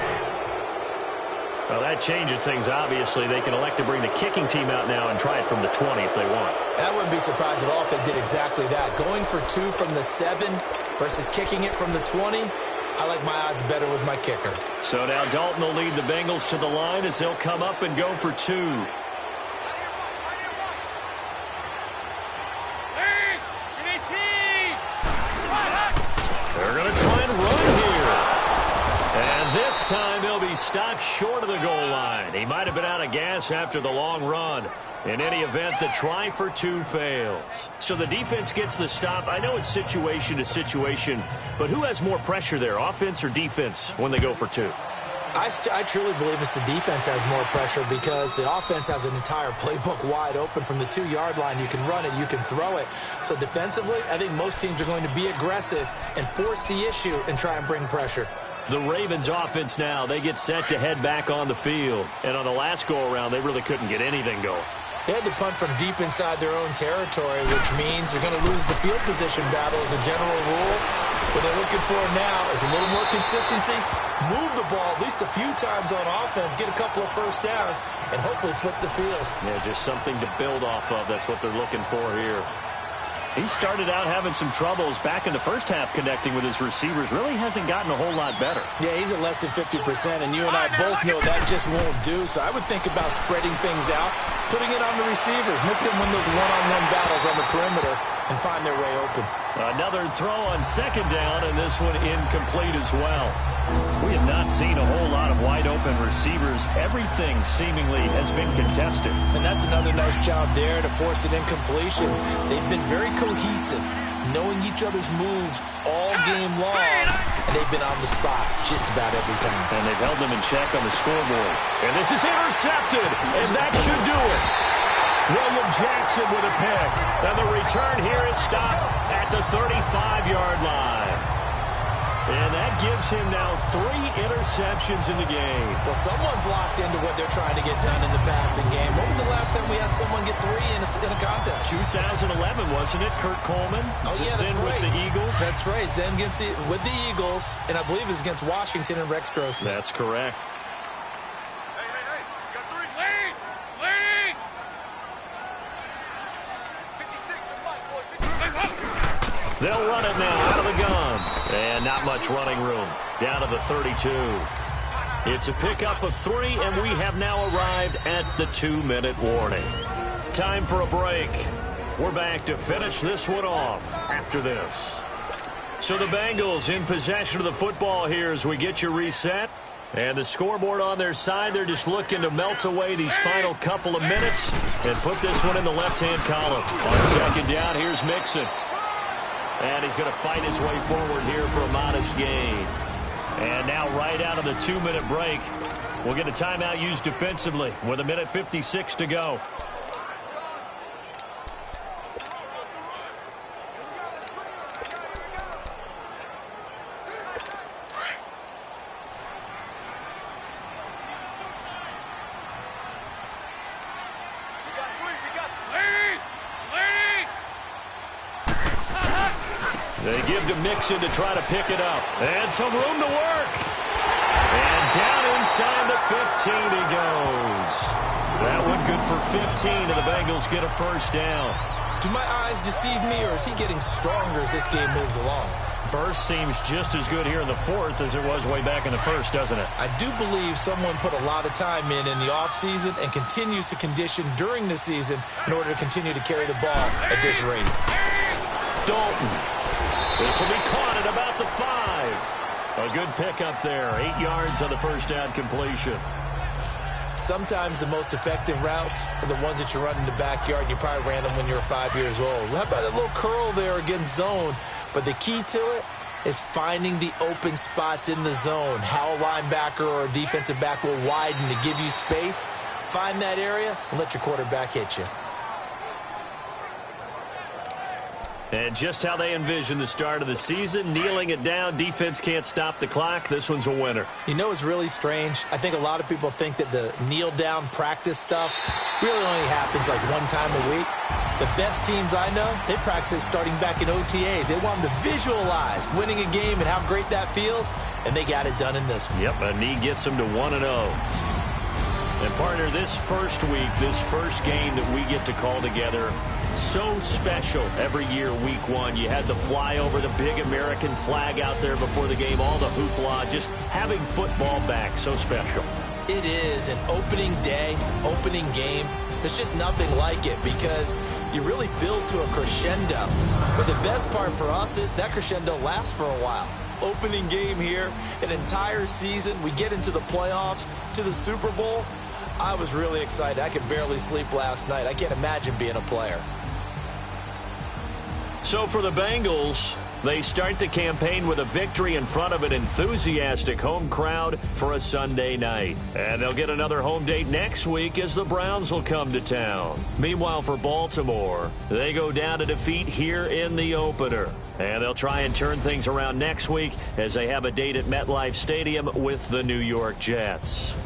Well, that changes things, obviously. They can elect to bring the kicking team out now and try it from the 20 if they want. I wouldn't be surprised at all if they did exactly that. Going for 2 from the 7 versus kicking it from the 20, I like my odds better with my kicker. So now Dalton will lead the Bengals to the line as they'll come up and go for 2. This time he'll be stopped short of the goal line. He might have been out of gas after the long run. In any event, the try for two fails. So the defense gets the stop. I know it's situation to situation, but who has more pressure there, offense or defense, when they go for two? I truly believe it's the defense has more pressure because the offense has an entire playbook wide open from the 2-yard line. You can run it, you can throw it. So defensively, I think most teams are going to be aggressive and force the issue and try and bring pressure. The Ravens offense now, they get set to head back on the field. And on the last go-around, they really couldn't get anything going. They had to punt from deep inside their own territory, which means you're going to lose the field position battle as a general rule. What they're looking for now is a little more consistency, move the ball at least a few times on offense, get a couple of first downs, and hopefully flip the field. Yeah, just something to build off of. That's what they're looking for here. He started out having some troubles back in the first half connecting with his receivers. Really hasn't gotten a whole lot better. Yeah, he's at less than 50%, and you and I both know that just won't do. So I would think about spreading things out, putting it on the receivers, make them win those one-on-one battles on the perimeter and find their way open. Another throw on second down, and this one incomplete as well. We have not seen a whole lot of wide-open receivers. Everything seemingly has been contested. And that's another nice job there to force an incompletion. They've been very cohesive, knowing each other's moves all game long, and they've been on the spot just about every time. And they've held them in check on the scoreboard. And this is intercepted, and that should do it. William Jackson with a pick. And the return here is stopped at the 35-yard line. And that gives him now 3 interceptions in the game. Well, someone's locked into what they're trying to get done in the passing game. When was the last time we had someone get 3 in a contest? 2011, wasn't it? Kurt Coleman? Oh, yeah, that's then right. With the Eagles? That's right. Then with the Eagles, and I believe it was against Washington and Rex Grossman. That's correct. Hey, got 3. Lead! 56, They'll run it now out of the gun. And not much running room. Down to the 32. It's a pickup of 3, and we have now arrived at the 2-minute warning. Time for a break. We're back to finish this one off after this. So the Bengals in possession of the football here as we get you reset. And the scoreboard on their side, they're just looking to melt away these final couple of minutes and put this one in the left-hand column. On second down, here's Mixon. And he's going to fight his way forward here for a modest gain. And now right out of the 2-minute break, we'll get a timeout used defensively with 1:56 to go. They give to Mixon to try to pick it up. And some room to work. And down inside the 15 he goes. That one good for 15, and the Bengals get a first down. Do my eyes deceive me, or is he getting stronger as this game moves along? Burst seems just as good here in the fourth as it was way back in the first, doesn't it? I do believe someone put a lot of time in the offseason and continues to condition during the season in order to continue to carry the ball at this rate. Dalton. This will be caught at about the 5. A good pickup there. 8 yards on the first down completion. Sometimes the most effective routes are the ones that you run in the backyard, and you probably ran them when you were 5 years old. How about a little curl there against zone? But the key to it is finding the open spots in the zone. How a linebacker or a defensive back will widen to give you space. Find that area and let your quarterback hit you. And just how they envision the start of the season, kneeling it down, defense can't stop the clock. This one's a winner. You know, it's really strange. I think a lot of people think that the kneel-down practice stuff really only happens like one time a week. The best teams I know, they practice starting back in OTAs. They want them to visualize winning a game and how great that feels, and they got it done in this one. Yep, a knee gets them to 1-0. And, partner, this first week, this first game that we get to call together, so special every year, week 1. You had the flyover, the big American flag out there before the game, all the hoopla, just having football back, so special. It is an opening day, opening game. There's just nothing like it because you really build to a crescendo. But the best part for us is that crescendo lasts for a while. opening game here, an entire season. We get into the playoffs, to the Super Bowl. I was really excited. I could barely sleep last night. I can't imagine being a player. So for the Bengals, they start the campaign with a victory in front of an enthusiastic home crowd for a Sunday night. And they'll get another home date next week as the Browns will come to town. Meanwhile, for Baltimore, they go down to defeat here in the opener. And they'll try and turn things around next week as they have a date at MetLife Stadium with the New York Jets.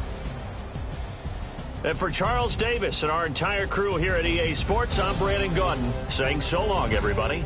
And for Charles Davis and our entire crew here at EA Sports, I'm Brandon Gaudin saying so long, everybody.